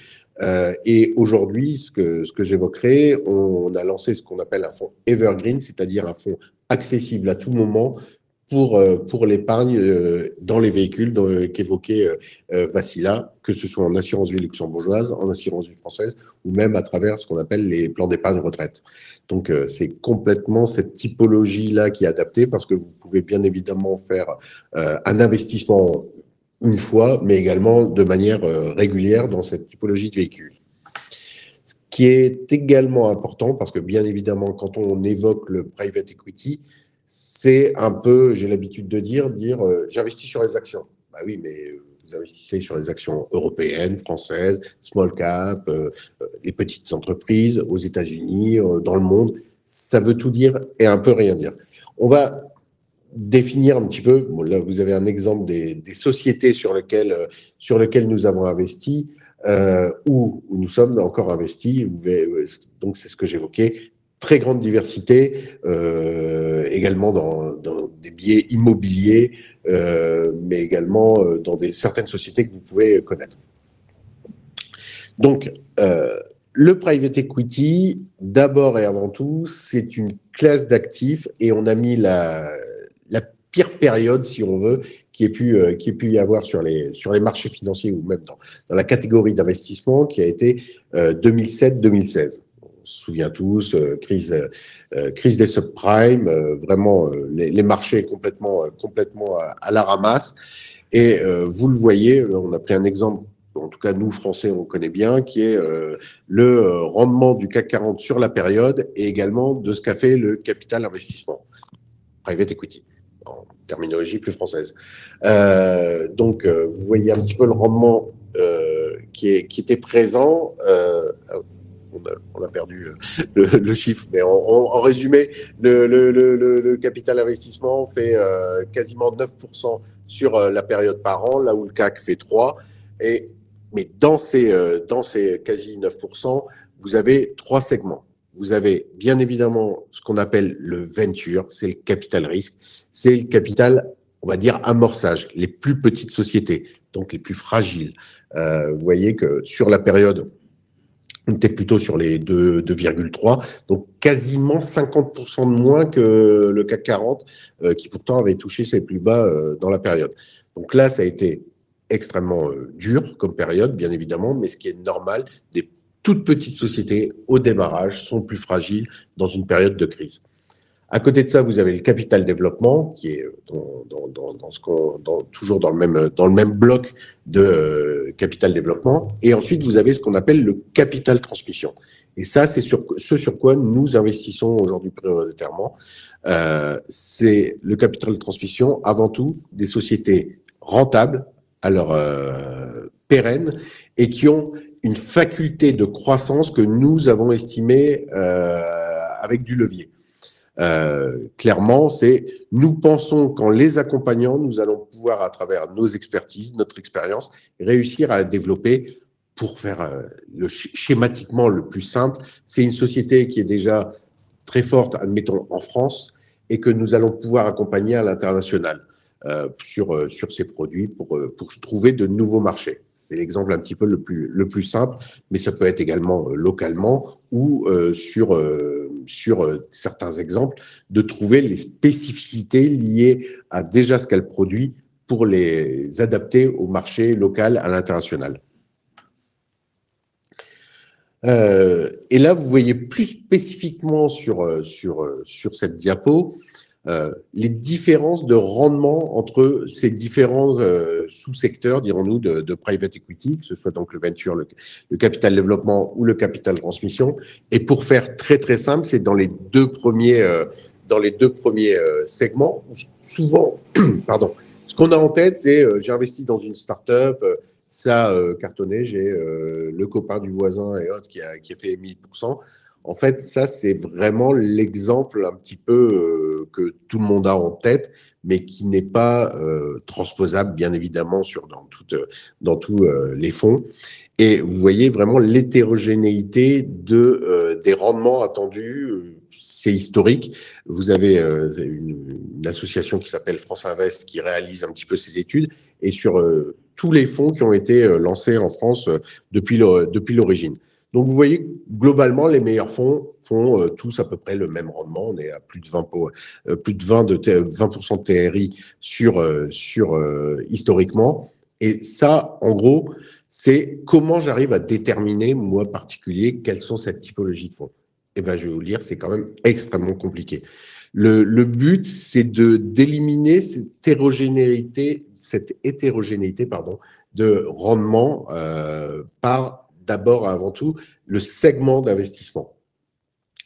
Et aujourd'hui, ce que j'évoquerai, on a lancé ce qu'on appelle un fonds evergreen, c'est-à-dire un fonds accessible à tout moment pour l'épargne dans les véhicules qu'évoquait Vassila, que ce soit en assurance vie luxembourgeoise, en assurance vie française, ou même à travers ce qu'on appelle les plans d'épargne retraite. Donc, c'est complètement cette typologie-là qui est adaptée, parce que vous pouvez bien évidemment faire un investissement une fois, mais également de manière régulière dans cette typologie de véhicule. Ce qui est également important, parce que bien évidemment, quand on évoque le private equity, c'est un peu, j'ai l'habitude de dire j'investis sur les actions. Bah oui, mais vous investissez sur les actions européennes, françaises, small cap, les petites entreprises aux États-Unis, dans le monde. Ça veut tout dire et un peu rien dire. On va définir un petit peu. Bon, là, vous avez un exemple des sociétés sur lesquelles nous avons investi, où nous sommes encore investis. Donc, c'est ce que j'évoquais. Très grande diversité, également dans des biais immobiliers, mais également dans certaines sociétés que vous pouvez connaître. Donc, le private equity, d'abord et avant tout, c'est une classe d'actifs et on a mis la pire période, si on veut, qui ait pu y avoir sur les marchés financiers ou même dans la catégorie d'investissement qui a été 2007-2016. On se souvient tous, crise des subprimes, vraiment les marchés complètement à la ramasse. Et vous le voyez, on a pris un exemple, en tout cas nous Français on connaît bien, qui est le rendement du CAC 40 sur la période et également de ce qu'a fait le capital investissement, private equity, en terminologie plus française. Donc vous voyez un petit peu le rendement qui était présent. On a perdu le chiffre, mais en résumé, le capital investissement fait quasiment 9% sur la période par an, là où le CAC fait 3%. Mais dans ces quasi 9%, vous avez 3 segments. Vous avez bien évidemment ce qu'on appelle le venture, c'est le capital risque, c'est le capital, on va dire, amorçage, les plus petites sociétés, donc les plus fragiles. Vous voyez que sur la période, on était plutôt sur les 2,3, donc quasiment 50% de moins que le CAC 40, qui pourtant avait touché ses plus bas dans la période. Donc là, ça a été extrêmement dur comme période, bien évidemment, mais ce qui est normal, des toutes petites sociétés, au démarrage, sont plus fragiles dans une période de crise. À côté de ça, vous avez le capital développement, qui est toujours dans le même bloc de capital développement. Et ensuite, vous avez ce qu'on appelle le capital transmission. Et ça, c'est ce sur quoi nous investissons aujourd'hui prioritairement. C'est le capital transmission, avant tout, des sociétés rentables, alors pérennes, et qui ont une faculté de croissance que nous avons estimée avec du levier. Clairement, nous pensons qu'en les accompagnant, nous allons pouvoir, à travers nos expertises, notre expérience, réussir à la développer. Pour faire schématiquement le plus simple, c'est une société qui est déjà très forte, admettons, en France, et que nous allons pouvoir accompagner à l'international sur ces produits pour trouver de nouveaux marchés. C'est l'exemple un petit peu le plus simple, mais ça peut être également localement ou sur certains exemples, de trouver les spécificités liées à déjà ce qu'elle produit pour les adapter au marché local, à l'international. Et là, vous voyez plus spécifiquement sur cette diapo les différences de rendement entre ces différents sous-secteurs, dirons-nous, de private equity, que ce soit donc le venture, le capital développement ou le capital transmission. Et pour faire très très simple, c'est dans les deux premiers segments. Souvent, pardon. Ce qu'on a en tête, c'est j'ai investi dans une start-up, ça a cartonné, j'ai le copain du voisin et autres qui a fait 1000%. En fait, ça, c'est vraiment l'exemple un petit peu que tout le monde a en tête, mais qui n'est pas transposable, bien évidemment, dans tous les fonds. Et vous voyez vraiment l'hétérogénéité des rendements attendus. C'est historique. Vous avez une association qui s'appelle France Invest qui réalise un petit peu ces études. Et sur tous les fonds qui ont été lancés en France depuis l'origine. Donc, vous voyez, globalement, les meilleurs fonds font tous à peu près le même rendement. On est à plus de 20% de TRI historiquement. Et ça, en gros, c'est comment j'arrive à déterminer, moi particulier, quelles sont cette typologie de fonds. Eh bien, je vais vous le dire, c'est quand même extrêmement compliqué. Le but, c'est d'éliminer cette hétérogénéité, de rendement par d'abord et avant tout le segment d'investissement.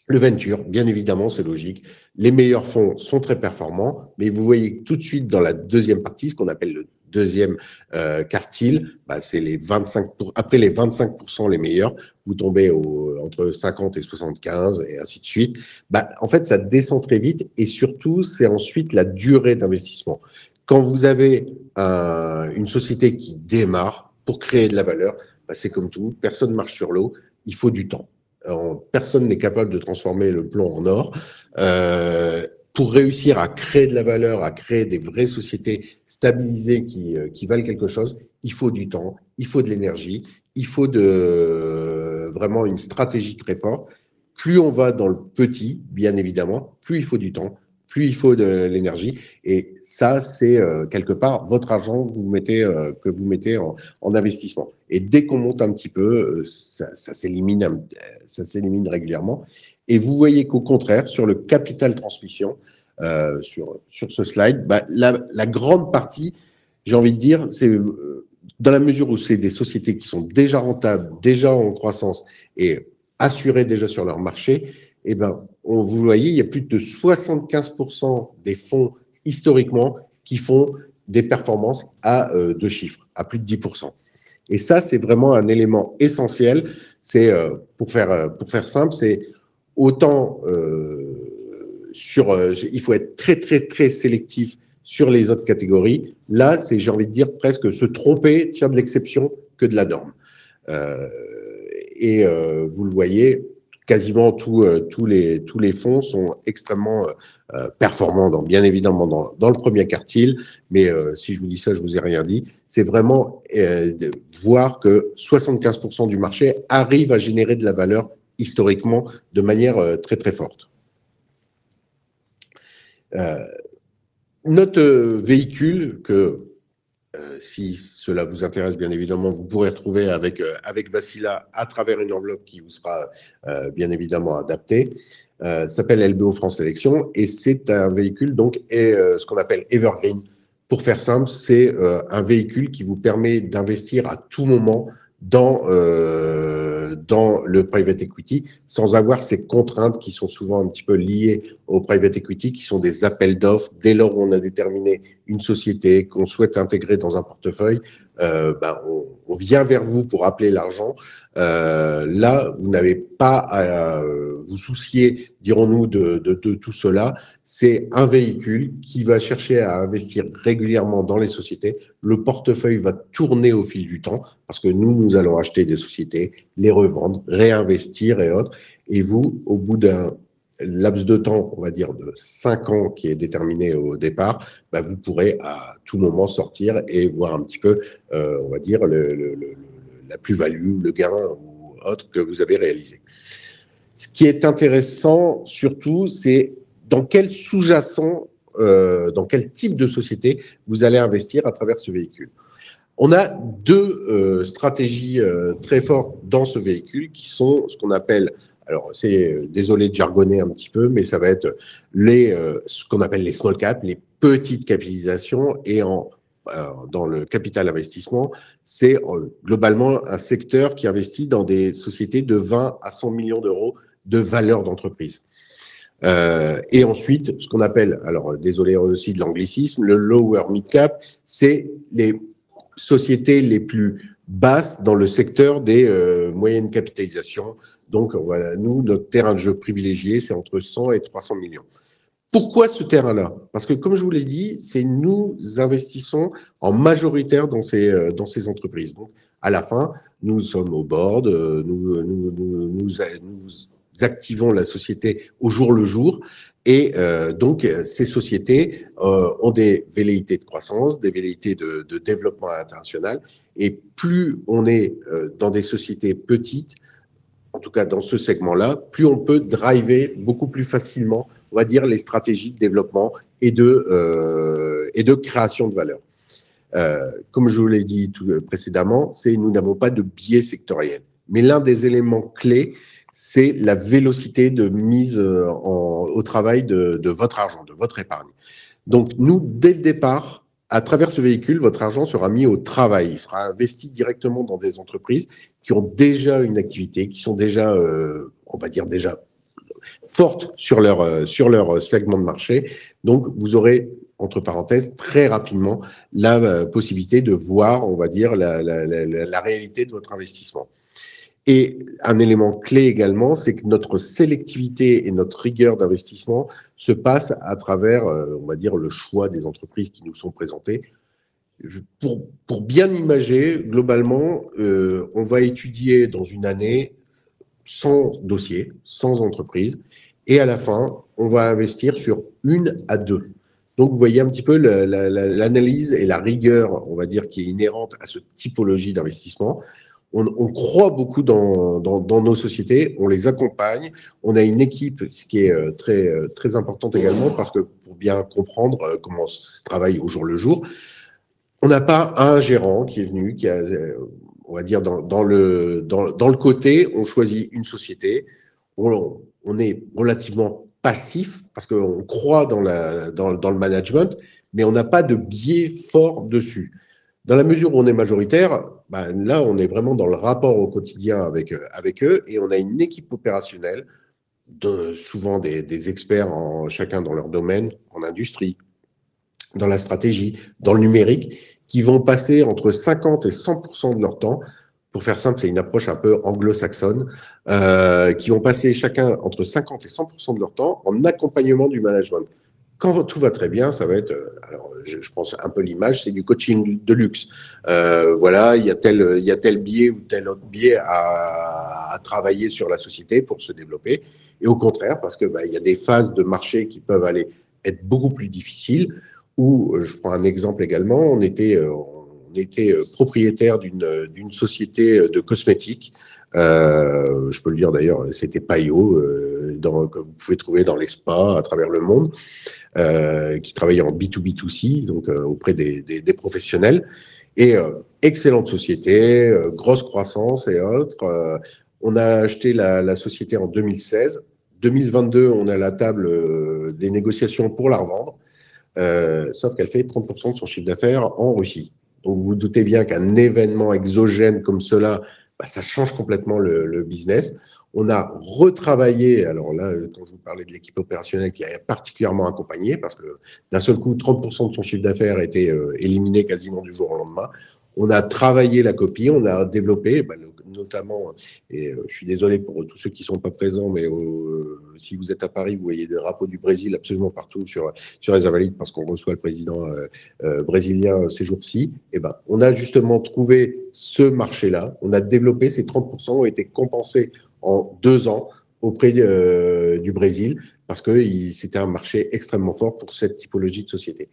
Le venture, bien évidemment, c'est logique. Les meilleurs fonds sont très performants, mais vous voyez tout de suite dans la deuxième partie, ce qu'on appelle le deuxième quartile, c'est après les 25% les meilleurs, vous tombez entre 50 et 75 et ainsi de suite. En fait, ça descend très vite et surtout, c'est ensuite la durée d'investissement. Quand vous avez une société qui démarre pour créer de la valeur, c'est comme tout, personne ne marche sur l'eau, il faut du temps. Personne n'est capable de transformer le plomb en or. pour réussir à créer de la valeur, à créer des vraies sociétés stabilisées qui valent quelque chose, il faut du temps, il faut de l'énergie, il faut vraiment une stratégie très forte. Plus on va dans le petit, bien évidemment, plus il faut du temps, plus il faut de l'énergie. Et ça, c'est quelque part votre argent que vous mettez en investissement. Et dès qu'on monte un petit peu, ça s'élimine régulièrement. Et vous voyez qu'au contraire, sur le capital transmission, sur ce slide, la grande partie, j'ai envie de dire, c'est dans la mesure où c'est des sociétés qui sont déjà rentables, déjà en croissance et assurées déjà sur leur marché, eh ben, vous voyez, il y a plus de 75% des fonds historiquement qui font des performances à 2 chiffres, à plus de 10%. Et ça, c'est vraiment un élément essentiel. C'est pour faire simple, c'est autant il faut être très très très sélectif sur les autres catégories. Là, c'est, j'ai envie de dire, presque se tromper tient de l'exception que de la norme. Vous le voyez, quasiment tous les fonds sont extrêmement performants, bien évidemment dans le premier quartile, mais si je vous dis ça, je vous ai rien dit. C'est vraiment de voir que 75% du marché arrive à générer de la valeur historiquement de manière très très forte. Notre véhicule que si cela vous intéresse, bien évidemment, vous pourrez retrouver avec Vassila à travers une enveloppe qui vous sera bien évidemment adaptée. S'appelle LBO France Sélection et c'est un véhicule donc ce qu'on appelle Evergreen. Pour faire simple, c'est un véhicule qui vous permet d'investir à tout moment dans le private equity sans avoir ces contraintes qui sont souvent un petit peu liées au private equity, qui sont des appels d'offres. Dès lors où on a déterminé une société qu'on souhaite intégrer dans un portefeuille, on vient vers vous pour appeler l'argent. Là, vous n'avez pas à vous soucier, dirons-nous, de tout cela. C'est un véhicule qui va chercher à investir régulièrement dans les sociétés. Le portefeuille va tourner au fil du temps parce que nous allons acheter des sociétés, les revendre, réinvestir et autres. Et vous, au bout d'un laps de temps, on va dire de 5 ans qui est déterminé au départ, vous pourrez à tout moment sortir et voir un petit peu, on va dire, la plus-value, le gain ou autre que vous avez réalisé. Ce qui est intéressant surtout, c'est dans quel sous-jacent, dans quel type de société vous allez investir à travers ce véhicule. On a deux stratégies très fortes dans ce véhicule qui sont ce qu'on appelle, alors c'est désolé de jargonner un petit peu, mais ça va être ce qu'on appelle les small cap, les petites capitalisations et dans le capital investissement, c'est globalement un secteur qui investit dans des sociétés de 20 à 100 millions d'euros de valeur d'entreprise. Et ensuite, ce qu'on appelle, alors désolé aussi de l'anglicisme, le lower mid cap, c'est les sociétés les plus basses dans le secteur des moyennes capitalisations. Donc, voilà, nous, notre terrain de jeu privilégié, c'est entre 100 et 300 millions. Pourquoi ce terrain-là? Parce que, comme je vous l'ai dit, c'est nous investissons en majoritaire dans ces entreprises. Donc, à la fin, nous sommes au board, nous activons la société au jour le jour. Et donc, ces sociétés ont des velléités de croissance, des velléités de développement international. Et plus on est dans des sociétés petites, en tout cas dans ce segment-là, plus on peut driver beaucoup plus facilement, on va dire, les stratégies de développement et de création de valeur. Comme je vous l'ai dit précédemment, nous n'avons pas de biais sectoriel. Mais l'un des éléments clés, c'est la vélocité de mise au travail de votre argent, de votre épargne. Donc, nous, dès le départ, à travers ce véhicule, votre argent sera mis au travail. Il sera investi directement dans des entreprises qui ont déjà une activité, qui sont déjà, on va dire déjà fortes sur leur segment de marché. Donc, vous aurez, entre parenthèses, très rapidement la possibilité de voir, on va dire, la réalité de votre investissement. Et un élément clé également, c'est que notre sélectivité et notre rigueur d'investissement se passe à travers, on va dire, le choix des entreprises qui nous sont présentées. Pour bien imager, globalement, on va étudier dans une année 100 dossiers, 100 entreprises, Et à la fin, on va investir sur 1 à 2. Donc, vous voyez un petit peu l'analyse et la rigueur, on va dire, qui est inhérente à cette typologie d'investissement. On croit beaucoup dans nos sociétés, on les accompagne, on a une équipe, ce qui est très importante également, parce que pour bien comprendre comment se travaille au jour le jour, on n'a pas un gérant qui est venu, qui a, on va dire, dans le côté, on choisit une société, on est relativement passif, parce qu'on croit dans le management, mais on n'a pas de biais fort dessus. Dans la mesure où on est majoritaire, ben là, on est vraiment dans le rapport au quotidien avec eux, et on a une équipe opérationnelle, souvent des experts chacun dans leur domaine, en industrie, dans la stratégie, dans le numérique, qui vont passer entre 50 et 100% de leur temps, pour faire simple, c'est une approche un peu anglo-saxonne, qui vont passer chacun entre 50 et 100% de leur temps en accompagnement du management. Quand tout va très bien, ça va être, alors je pense un peu l'image, c'est du coaching de luxe. Voilà, il y a tel biais ou tel autre biais à travailler sur la société pour se développer. Et au contraire, parce que il y a des phases de marché qui peuvent être beaucoup plus difficiles. Où, je prends un exemple également, on était propriétaire d'une société de cosmétiques. Je peux le dire d'ailleurs, c'était Payot, que vous pouvez trouver dans les spas à travers le monde, qui travaillait en B2B2C, donc auprès des professionnels. Et excellente société, grosse croissance et autres. On a acheté la société en 2016. 2022, on est à la table des négociations pour la revendre. Sauf qu'elle fait 30% de son chiffre d'affaires en Russie. Donc, vous vous doutez bien qu'un événement exogène comme cela, ça change complètement le business. On a retravaillé, alors là, quand je vous parlais de l'équipe opérationnelle qui a particulièrement accompagné, parce que d'un seul coup, 30% de son chiffre d'affaires a été éliminé quasiment du jour au lendemain. On a travaillé la copie, on a développé, notamment, et je suis désolé pour tous ceux qui ne sont pas présents, mais si vous êtes à Paris, vous voyez des drapeaux du Brésil absolument partout sur les Invalides, parce qu'on reçoit le président brésilien ces jours-ci. On a justement trouvé ce marché-là, on a développé, ces 30% ont été compensés en 2 ans auprès du Brésil, parce que c'était un marché extrêmement fort pour cette typologie de société.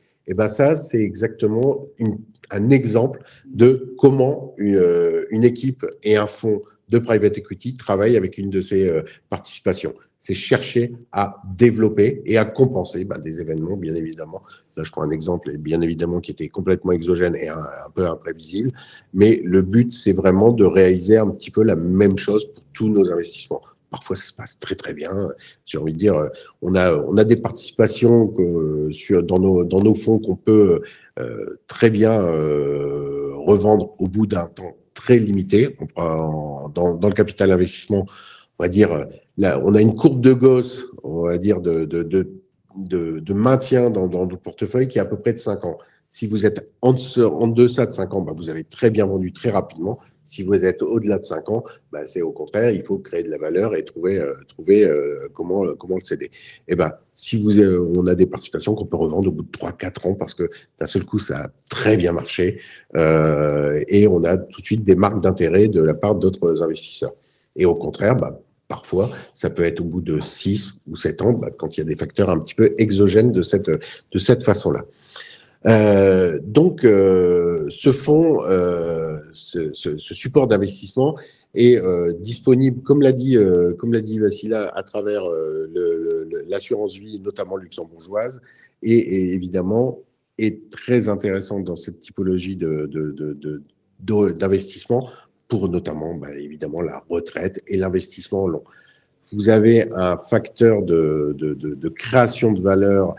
Ça, c'est exactement un exemple de comment une équipe et un fonds de private equity travaillent avec une de ces participations. C'est chercher à développer et à compenser des événements, bien évidemment. Là, je prends un exemple, bien évidemment, qui était complètement exogène et un peu imprévisible. Mais le but, c'est vraiment de réaliser un petit peu la même chose pour tous nos investissements. Parfois, ça se passe très, très bien. J'ai envie de dire, on a des participations dans nos fonds qu'on peut très bien revendre au bout d'un temps très limité. Dans le capital investissement, on va dire, là, on a une courbe de Gauss, on va dire, de maintien dans le portefeuille qui est à peu près de 5 ans. Si vous êtes en deçà de 5 ans, vous avez très bien vendu très rapidement. Si vous êtes au-delà de 5 ans, c'est au contraire, il faut créer de la valeur et trouver comment le céder. Si on a des participations qu'on peut revendre au bout de 3-4 ans parce que d'un seul coup, ça a très bien marché et on a tout de suite des marques d'intérêt de la part d'autres investisseurs. Et au contraire, parfois, ça peut être au bout de 6 ou 7 ans quand il y a des facteurs un petit peu exogènes de cette façon-là. Donc, ce fonds, ce support d'investissement est disponible, comme l'a dit Vassila, à travers l'assurance vie, notamment luxembourgeoise, et évidemment est très intéressante dans cette typologie d'investissement pour notamment, évidemment, la retraite et l'investissement long. Vous avez un facteur de création de valeur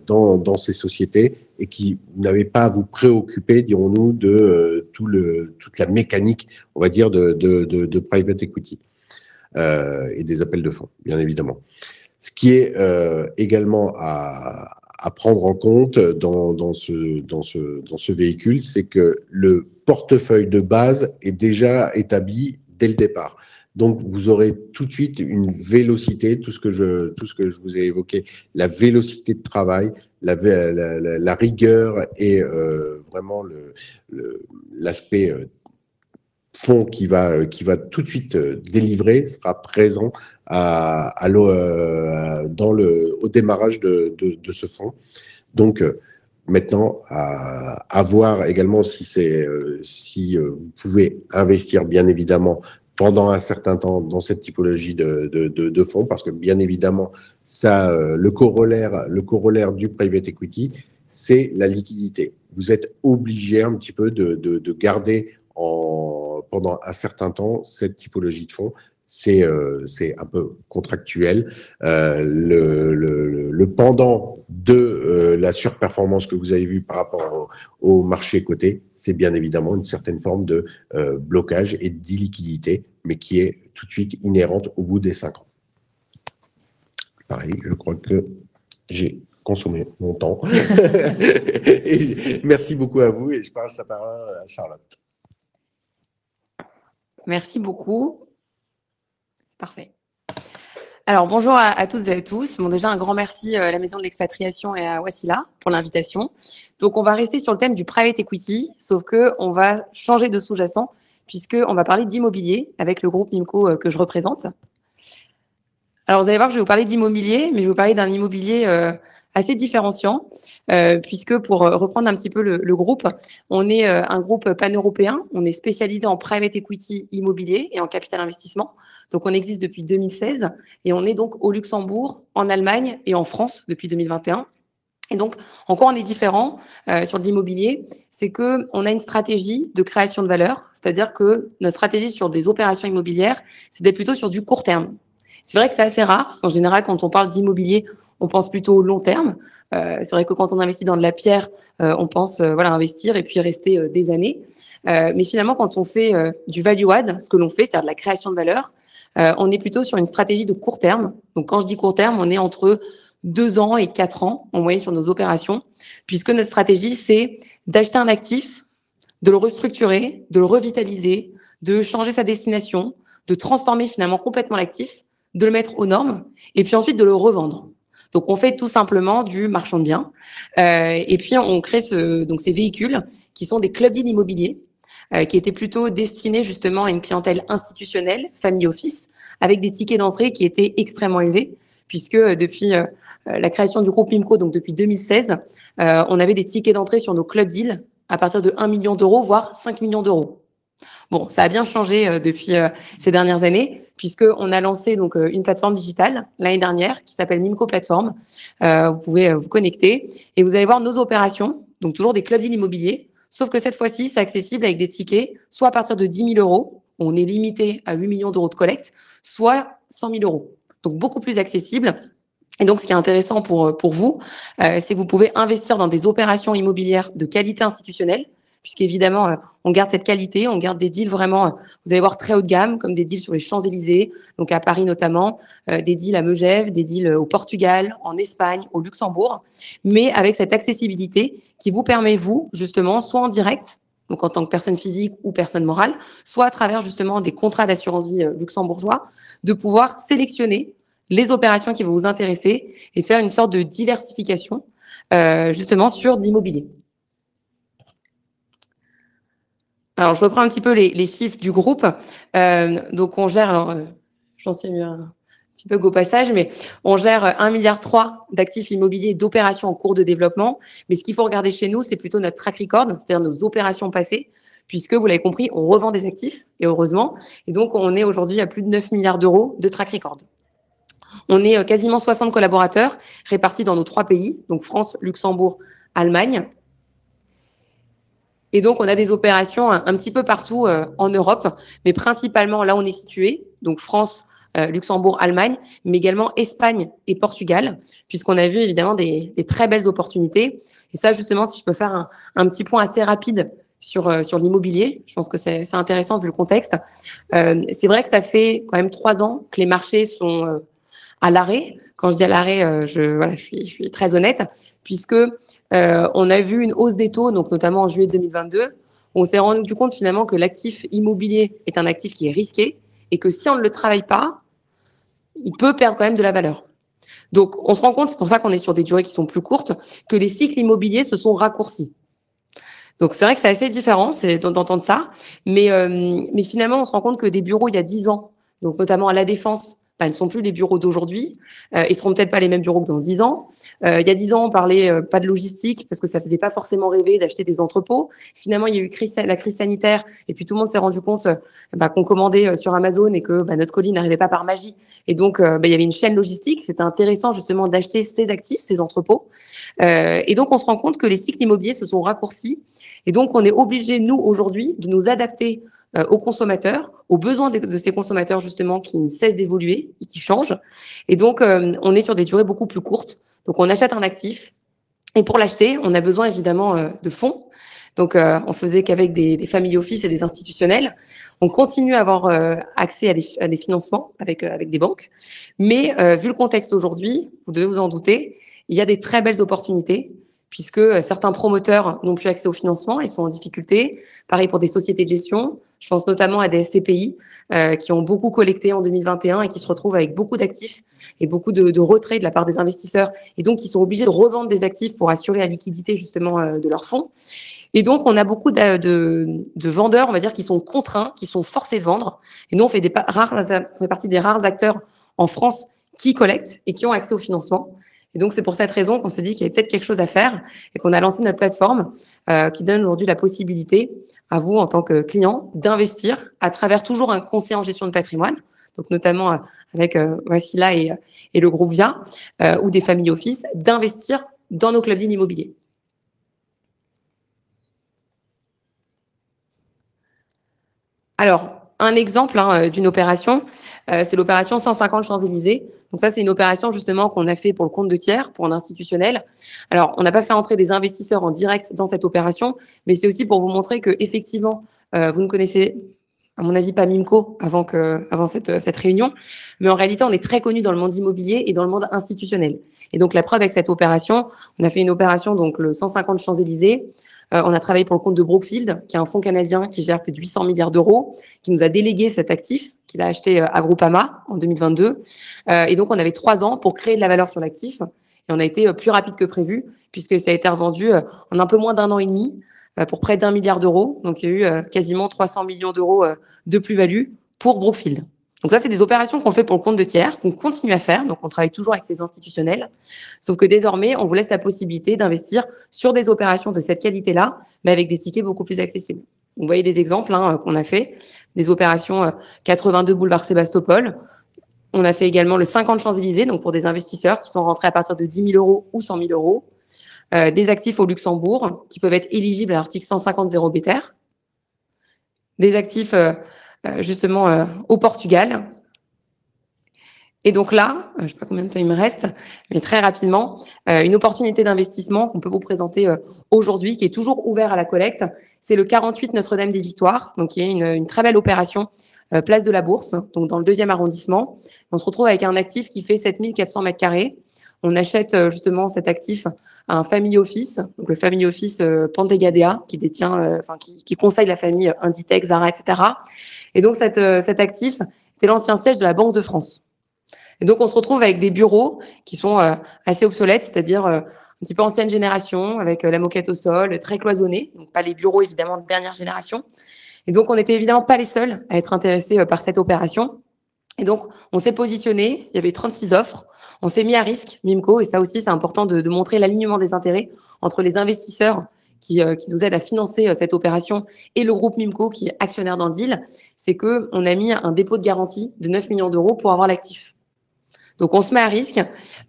dans ces sociétés et qui n'avez pas à vous préoccuper, dirons-nous, de toute la mécanique, on va dire, de private equity et des appels de fonds, bien évidemment. Ce qui est également à prendre en compte dans ce véhicule, c'est que le portefeuille de base est déjà établi dès le départ. Donc, vous aurez tout de suite une vélocité, tout ce que je vous ai évoqué, la vélocité de travail, la rigueur et vraiment l'aspect fond qui va tout de suite délivrer sera présent au démarrage de ce fonds. Donc, maintenant, à voir également si vous pouvez investir, bien évidemment, pendant un certain temps dans cette typologie de fonds, parce que bien évidemment, ça, le corollaire du private equity, c'est la liquidité. Vous êtes obligé un petit peu de garder pendant un certain temps cette typologie de fonds. C'est un peu contractuel. Le pendant de la surperformance que vous avez vue par rapport au marché coté, c'est bien évidemment une certaine forme de blocage et d'illiquidité, mais qui est tout de suite inhérente au bout des 5 ans. Pareil, je crois que j'ai consommé mon temps. Et merci beaucoup à vous et je passe la parole à Charlotte. Merci beaucoup. C'est parfait. Alors, bonjour à toutes et à tous. Bon, déjà, un grand merci à la Maison de l'Expatriation et à Wasila pour l'invitation. Donc, on va rester sur le thème du private equity, sauf qu'on va changer de sous-jacent puisqu'on va parler d'immobilier avec le groupe Mimco que je représente. Alors, vous allez voir que je vais vous parler d'immobilier, mais je vais vous parler d'un immobilier assez différenciant, puisque pour reprendre un petit peu le groupe, on est un groupe pan-européen, on est spécialisé en private equity immobilier et en capital investissement. Donc, on existe depuis 2016 et on est donc au Luxembourg, en Allemagne et en France depuis 2021. Et donc, en quoi on est différent sur l'immobilier, c'est que on a une stratégie de création de valeur, c'est-à-dire que notre stratégie sur des opérations immobilières, c'est d'être plutôt sur du court terme. C'est vrai que c'est assez rare, parce qu'en général, quand on parle d'immobilier, on pense plutôt au long terme. C'est vrai que quand on investit dans de la pierre, on pense investir et puis rester des années. Mais finalement, quand on fait du value add, ce que l'on fait, c'est-à-dire de la création de valeur, on est plutôt sur une stratégie de court terme. Donc, quand je dis court terme, on est entre 2 ans et 4 ans en moyenne sur nos opérations, puisque notre stratégie, c'est d'acheter un actif, de le restructurer, de le revitaliser, de changer sa destination, de transformer finalement complètement l'actif, de le mettre aux normes et puis ensuite de le revendre. Donc, on fait tout simplement du marchand de biens et puis on crée ces véhicules qui sont des club deals immobiliers qui étaient plutôt destinés justement à une clientèle institutionnelle, family office, avec des tickets d'entrée qui étaient extrêmement élevés puisque depuis la création du groupe Mimco, donc depuis 2016, on avait des tickets d'entrée sur nos club deals à partir de 1 million d'euros, voire 5 millions d'euros. Bon, ça a bien changé depuis ces dernières années, puisqu'on a lancé donc une plateforme digitale l'année dernière qui s'appelle Mimco Plateforme. Vous pouvez vous connecter et vous allez voir nos opérations, donc toujours des club deals immobiliers, sauf que cette fois-ci, c'est accessible avec des tickets, soit à partir de 10 000 euros, on est limité à 8 millions d'euros de collecte, soit 100 000 euros. Donc beaucoup plus accessible. Et donc, ce qui est intéressant pour vous, c'est que vous pouvez investir dans des opérations immobilières de qualité institutionnelle, puisqu'évidemment, on garde cette qualité, on garde des deals vraiment, vous allez voir, très haut de gamme, comme des deals sur les Champs-Élysées, donc à Paris notamment, des deals à Megève, des deals au Portugal, en Espagne, au Luxembourg, mais avec cette accessibilité qui vous permet, vous, justement, soit en direct, donc en tant que personne physique ou personne morale, soit à travers justement des contrats d'assurance vie luxembourgeois, de pouvoir sélectionner les opérations qui vont vous intéresser et de faire une sorte de diversification justement sur l'immobilier. Alors, je reprends un petit peu les chiffres du groupe. Donc, on gère, alors, j'en sais mieux un petit peu au passage, mais on gère 1,3 milliard d'actifs immobiliers et d'opérations en cours de développement. Mais ce qu'il faut regarder chez nous, c'est plutôt notre track record, c'est-à-dire nos opérations passées, puisque, vous l'avez compris, on revend des actifs, et heureusement. Et donc, on est aujourd'hui à plus de 9 milliards d'euros de track record. On est quasiment 60 collaborateurs répartis dans nos 3 pays, donc France, Luxembourg, Allemagne. Et donc, on a des opérations un petit peu partout en Europe, mais principalement là où on est situé, donc France, Luxembourg, Allemagne, mais également Espagne et Portugal, puisqu'on a vu évidemment des très belles opportunités. Et ça, justement, si je peux faire un petit point assez rapide sur l'immobilier, je pense que c'est intéressant vu le contexte. C'est vrai que ça fait quand même 3 ans que les marchés sont à l'arrêt. Quand je dis à l'arrêt, je suis très honnête, puisque on a vu une hausse des taux, donc notamment en juillet 2022. On s'est rendu compte finalement que l'actif immobilier est un actif qui est risqué et que si on ne le travaille pas, il peut perdre quand même de la valeur. Donc, on se rend compte, c'est pour ça qu'on est sur des durées qui sont plus courtes, que les cycles immobiliers se sont raccourcis. Donc, c'est vrai que c'est assez différent d'entendre ça, mais finalement, on se rend compte que des bureaux il y a 10 ans, donc notamment à La Défense, ne sont plus les bureaux d'aujourd'hui. Ils seront peut-être pas les mêmes bureaux que dans 10 ans. Il y a 10 ans, on parlait pas de logistique parce que ça faisait pas forcément rêver d'acheter des entrepôts. Finalement, il y a eu la crise sanitaire et puis tout le monde s'est rendu compte qu'on commandait sur Amazon et que notre colis n'arrivait pas par magie. Et donc, il y avait une chaîne logistique. C'était intéressant justement d'acheter ces actifs, ces entrepôts. Et donc, on se rend compte que les cycles immobiliers se sont raccourcis. Et donc, on est obligé, nous, aujourd'hui, de nous adapter aux consommateurs, aux besoins de ces consommateurs, justement, qui ne cessent d'évoluer et qui changent. Et donc, on est sur des durées beaucoup plus courtes. Donc, on achète un actif. Et pour l'acheter, on a besoin, évidemment, de fonds. Donc, on faisait qu'avec des family office et des institutionnels. On continue à avoir accès à des financements avec des banques. Mais vu le contexte aujourd'hui, vous devez vous en douter, il y a des très belles opportunités puisque certains promoteurs n'ont plus accès au financement, ils sont en difficulté. Pareil pour des sociétés de gestion. Je pense notamment à des SCPI qui ont beaucoup collecté en 2021 et qui se retrouvent avec beaucoup d'actifs et beaucoup de retraits de la part des investisseurs et donc qui sont obligés de revendre des actifs pour assurer la liquidité justement de leurs fonds. Et donc, on a beaucoup de vendeurs, on va dire, qui sont contraints, qui sont forcés de vendre. Et nous, on fait partie des rares acteurs en France qui collectent et qui ont accès au financement. Et donc, c'est pour cette raison qu'on s'est dit qu'il y avait peut-être quelque chose à faire et qu'on a lancé notre plateforme qui donne aujourd'hui la possibilité à vous, en tant que client, d'investir à travers toujours un conseiller en gestion de patrimoine, donc notamment avec Wassila et le groupe Via ou des family office, d'investir dans nos clubs immobiliers. Alors, un exemple d'une opération, c'est l'opération 150 Champs-Élysées. Donc ça, c'est une opération justement qu'on a fait pour le compte de tiers, pour un institutionnel. Alors, on n'a pas fait entrer des investisseurs en direct dans cette opération, mais c'est aussi pour vous montrer que effectivement, vous ne connaissez, à mon avis, pas Mimco avant cette réunion, mais en réalité, on est très connu dans le monde immobilier et dans le monde institutionnel. Et donc, la preuve avec cette opération, on a fait une opération, donc le 150 Champs-Élysées. On a travaillé pour le compte de Brookfield, qui est un fonds canadien qui gère plus de 800 milliards d'euros, qui nous a délégué cet actif, qu'il a acheté à Groupama en 2022. Et donc, on avait 3 ans pour créer de la valeur sur l'actif. Et on a été plus rapide que prévu, puisque ça a été revendu en un peu moins d'1 an et demi pour près d'1 milliard d'euros. Donc, il y a eu quasiment 300 millions d'euros de plus-value pour Brookfield. Donc ça, c'est des opérations qu'on fait pour le compte de tiers, qu'on continue à faire. Donc, on travaille toujours avec ces institutionnels. Sauf que désormais, on vous laisse la possibilité d'investir sur des opérations de cette qualité-là, mais avec des tickets beaucoup plus accessibles. Vous voyez des exemples qu'on a fait, des opérations 82 boulevard Sébastopol. On a fait également le 50 Champs-Élysées, donc pour des investisseurs qui sont rentrés à partir de 10 000 euros ou 100 000 euros. Des actifs au Luxembourg qui peuvent être éligibles à l'article 150 0 BETER. Des actifs justement au Portugal. Et donc là, je ne sais pas combien de temps il me reste, mais très rapidement, une opportunité d'investissement qu'on peut vous présenter aujourd'hui, qui est toujours ouvert à la collecte, c'est le 48 Notre-Dame des Victoires, donc qui est une très belle opération, place de la Bourse, donc dans le 2e arrondissement. On se retrouve avec un actif qui fait 7 400 mètres carrés. On achète justement cet actif à un family office, donc le family office Pantegadea, qui détient, qui conseille la famille Inditex, Zara, etc. Et donc cet actif était l'ancien siège de la Banque de France. Et donc, on se retrouve avec des bureaux qui sont assez obsolètes, c'est-à-dire un petit peu ancienne génération, avec la moquette au sol, très cloisonnés, donc pas les bureaux, évidemment, de dernière génération. Et donc, on n'était évidemment pas les seuls à être intéressés par cette opération. Et donc, on s'est positionné, il y avait 36 offres, on s'est mis à risque, Mimco, et ça aussi, c'est important de montrer l'alignement des intérêts entre les investisseurs qui nous aident à financer cette opération et le groupe Mimco qui est actionnaire dans le deal, c'est qu'on a mis un dépôt de garantie de 9 millions d'euros pour avoir l'actif. Donc, on se met à risque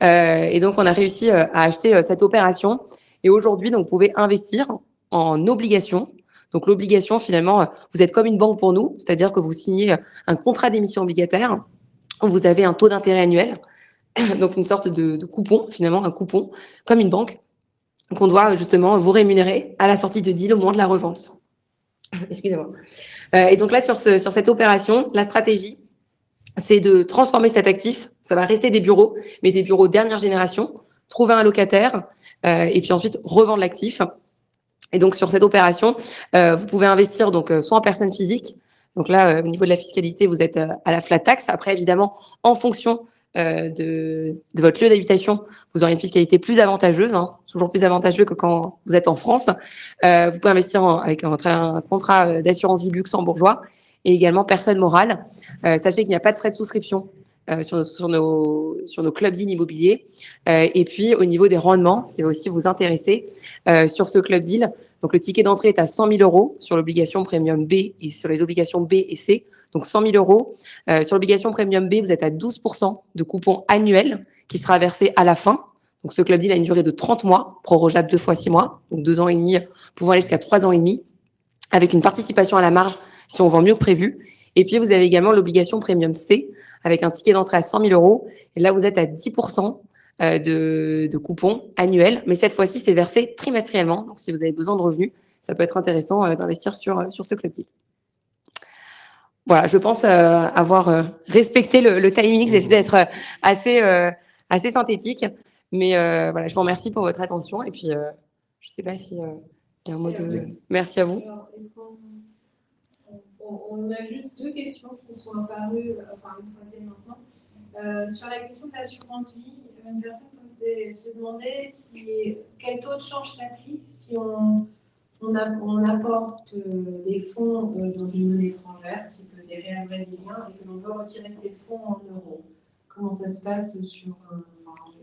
et donc, on a réussi à acheter cette opération. Et aujourd'hui, donc, vous pouvez investir en obligations. Donc, l'obligation, finalement, vous êtes comme une banque pour nous, c'est-à-dire que vous signez un contrat d'émission obligataire où vous avez un taux d'intérêt annuel, donc une sorte de coupon, finalement, un coupon, comme une banque, qu'on doit justement vous rémunérer à la sortie de deal au moment de la revente. Excusez-moi. Et donc là, sur cette opération, la stratégie, c'est de transformer cet actif. Ça va rester des bureaux, mais des bureaux dernière génération, trouver un locataire et puis ensuite revendre l'actif. Et donc, sur cette opération, vous pouvez investir donc soit en personne physique. Donc là, au niveau de la fiscalité, vous êtes à la flat tax. Après, évidemment, en fonction de votre lieu d'habitation, vous aurez une fiscalité plus avantageuse, toujours plus avantageux que quand vous êtes en France. Vous pouvez investir avec un contrat d'assurance vie luxembourgeois et également personne morale. Sachez qu'il n'y a pas de frais de souscription sur nos club deals immobiliers. Et puis, au niveau des rendements, ça va aussi vous intéresser sur ce club deal. Donc, le ticket d'entrée est à 100 000 € sur l'obligation premium B et sur les obligations B et C. Donc, 100 000 €. Sur l'obligation premium B, vous êtes à 12% de coupon annuel qui sera versé à la fin. Donc, ce club deal a une durée de 30 mois, prorogeable 2 fois 6 mois, donc 2 ans et demi, pouvant aller jusqu'à 3 ans et demi, avec une participation à la marge si on vend mieux que prévu. Et puis, vous avez également l'obligation premium C, avec un ticket d'entrée à 100 000 €. Et là, vous êtes à 10% de coupons annuels. Mais cette fois-ci, c'est versé trimestriellement. Donc, si vous avez besoin de revenus, ça peut être intéressant d'investir sur ce club deal. Voilà, je pense avoir respecté le timing. J'ai essayé d'être assez synthétique. Mais voilà, je vous remercie pour votre attention. Et puis, je ne sais pas s'il y a un mot de... Merci à vous. Alors, on a juste 2 questions qui sont apparues, enfin une troisième maintenant. Sur la question de l'assurance vie, une personne peut se demander quel taux de change s'applique si on apporte des fonds dans une monnaie étrangère, type des réals brésiliens, et que l'on veut retirer ces fonds en euros. Comment ça se passe sur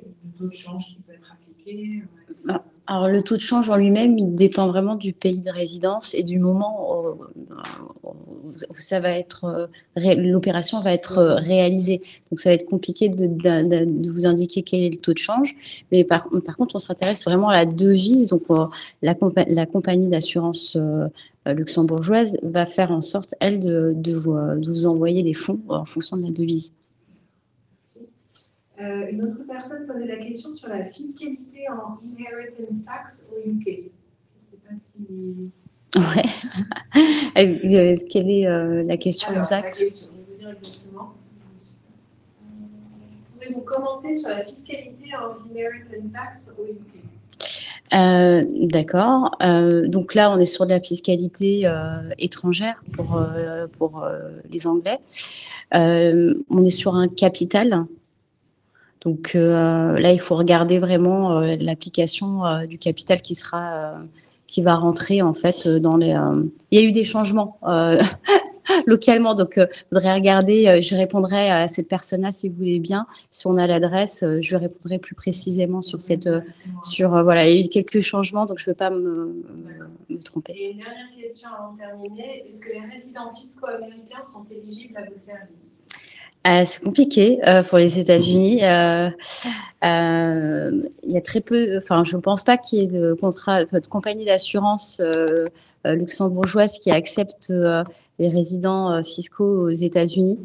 le taux de change qui peut être appliqué, etc. Alors, le taux de change en lui-même, il dépend vraiment du pays de résidence et du moment où ça va être, l'opération va être réalisée. Donc, ça va être compliqué de vous indiquer quel est le taux de change. Mais par contre, on s'intéresse vraiment à la devise. Donc, la compagnie d'assurance luxembourgeoise va faire en sorte, elle, de vous envoyer des fonds en fonction de la devise. Une autre personne posait la question sur la fiscalité en inheritance tax au UK. Je ne sais pas si... Ouais. Quelle est la question exacte? La question, je vais vous dire exactement. Pouvez-vous commenter sur la fiscalité en inheritance tax au UK? D'accord. Donc là, on est sur de la fiscalité étrangère pour les Anglais. On est sur un capital. Donc là, il faut regarder vraiment l'application du capital qui va rentrer en fait dans les. Il y a eu des changements localement, donc faudrait regarder. Je répondrai à cette personne-là si vous voulez bien. Si on a l'adresse, je répondrai plus précisément sur cette. Voilà, il y a eu quelques changements, donc je ne veux pas me tromper. Et une dernière question avant de terminer. Est-ce que les résidents fiscaux américains sont éligibles à vos services? C'est compliqué pour les États-Unis. Il y a très peu, enfin, je ne pense pas qu'il y ait de compagnie d'assurance luxembourgeoise qui accepte les résidents fiscaux aux États-Unis.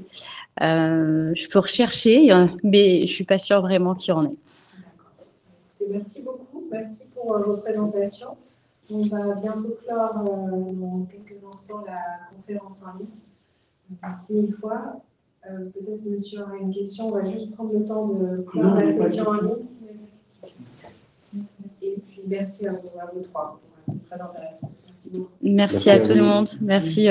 Je peux rechercher, mais je ne suis pas sûre vraiment qu'il y en ait. D'accord. Merci beaucoup. Merci pour vos présentations. On va bientôt clore dans quelques instants la conférence en ligne. Merci mille fois. Peut-être monsieur aura une question. On va juste prendre le temps de clore la session en ligne. Et puis merci à vous trois. C'est très intéressant. Merci beaucoup. Merci à tout le monde. Merci.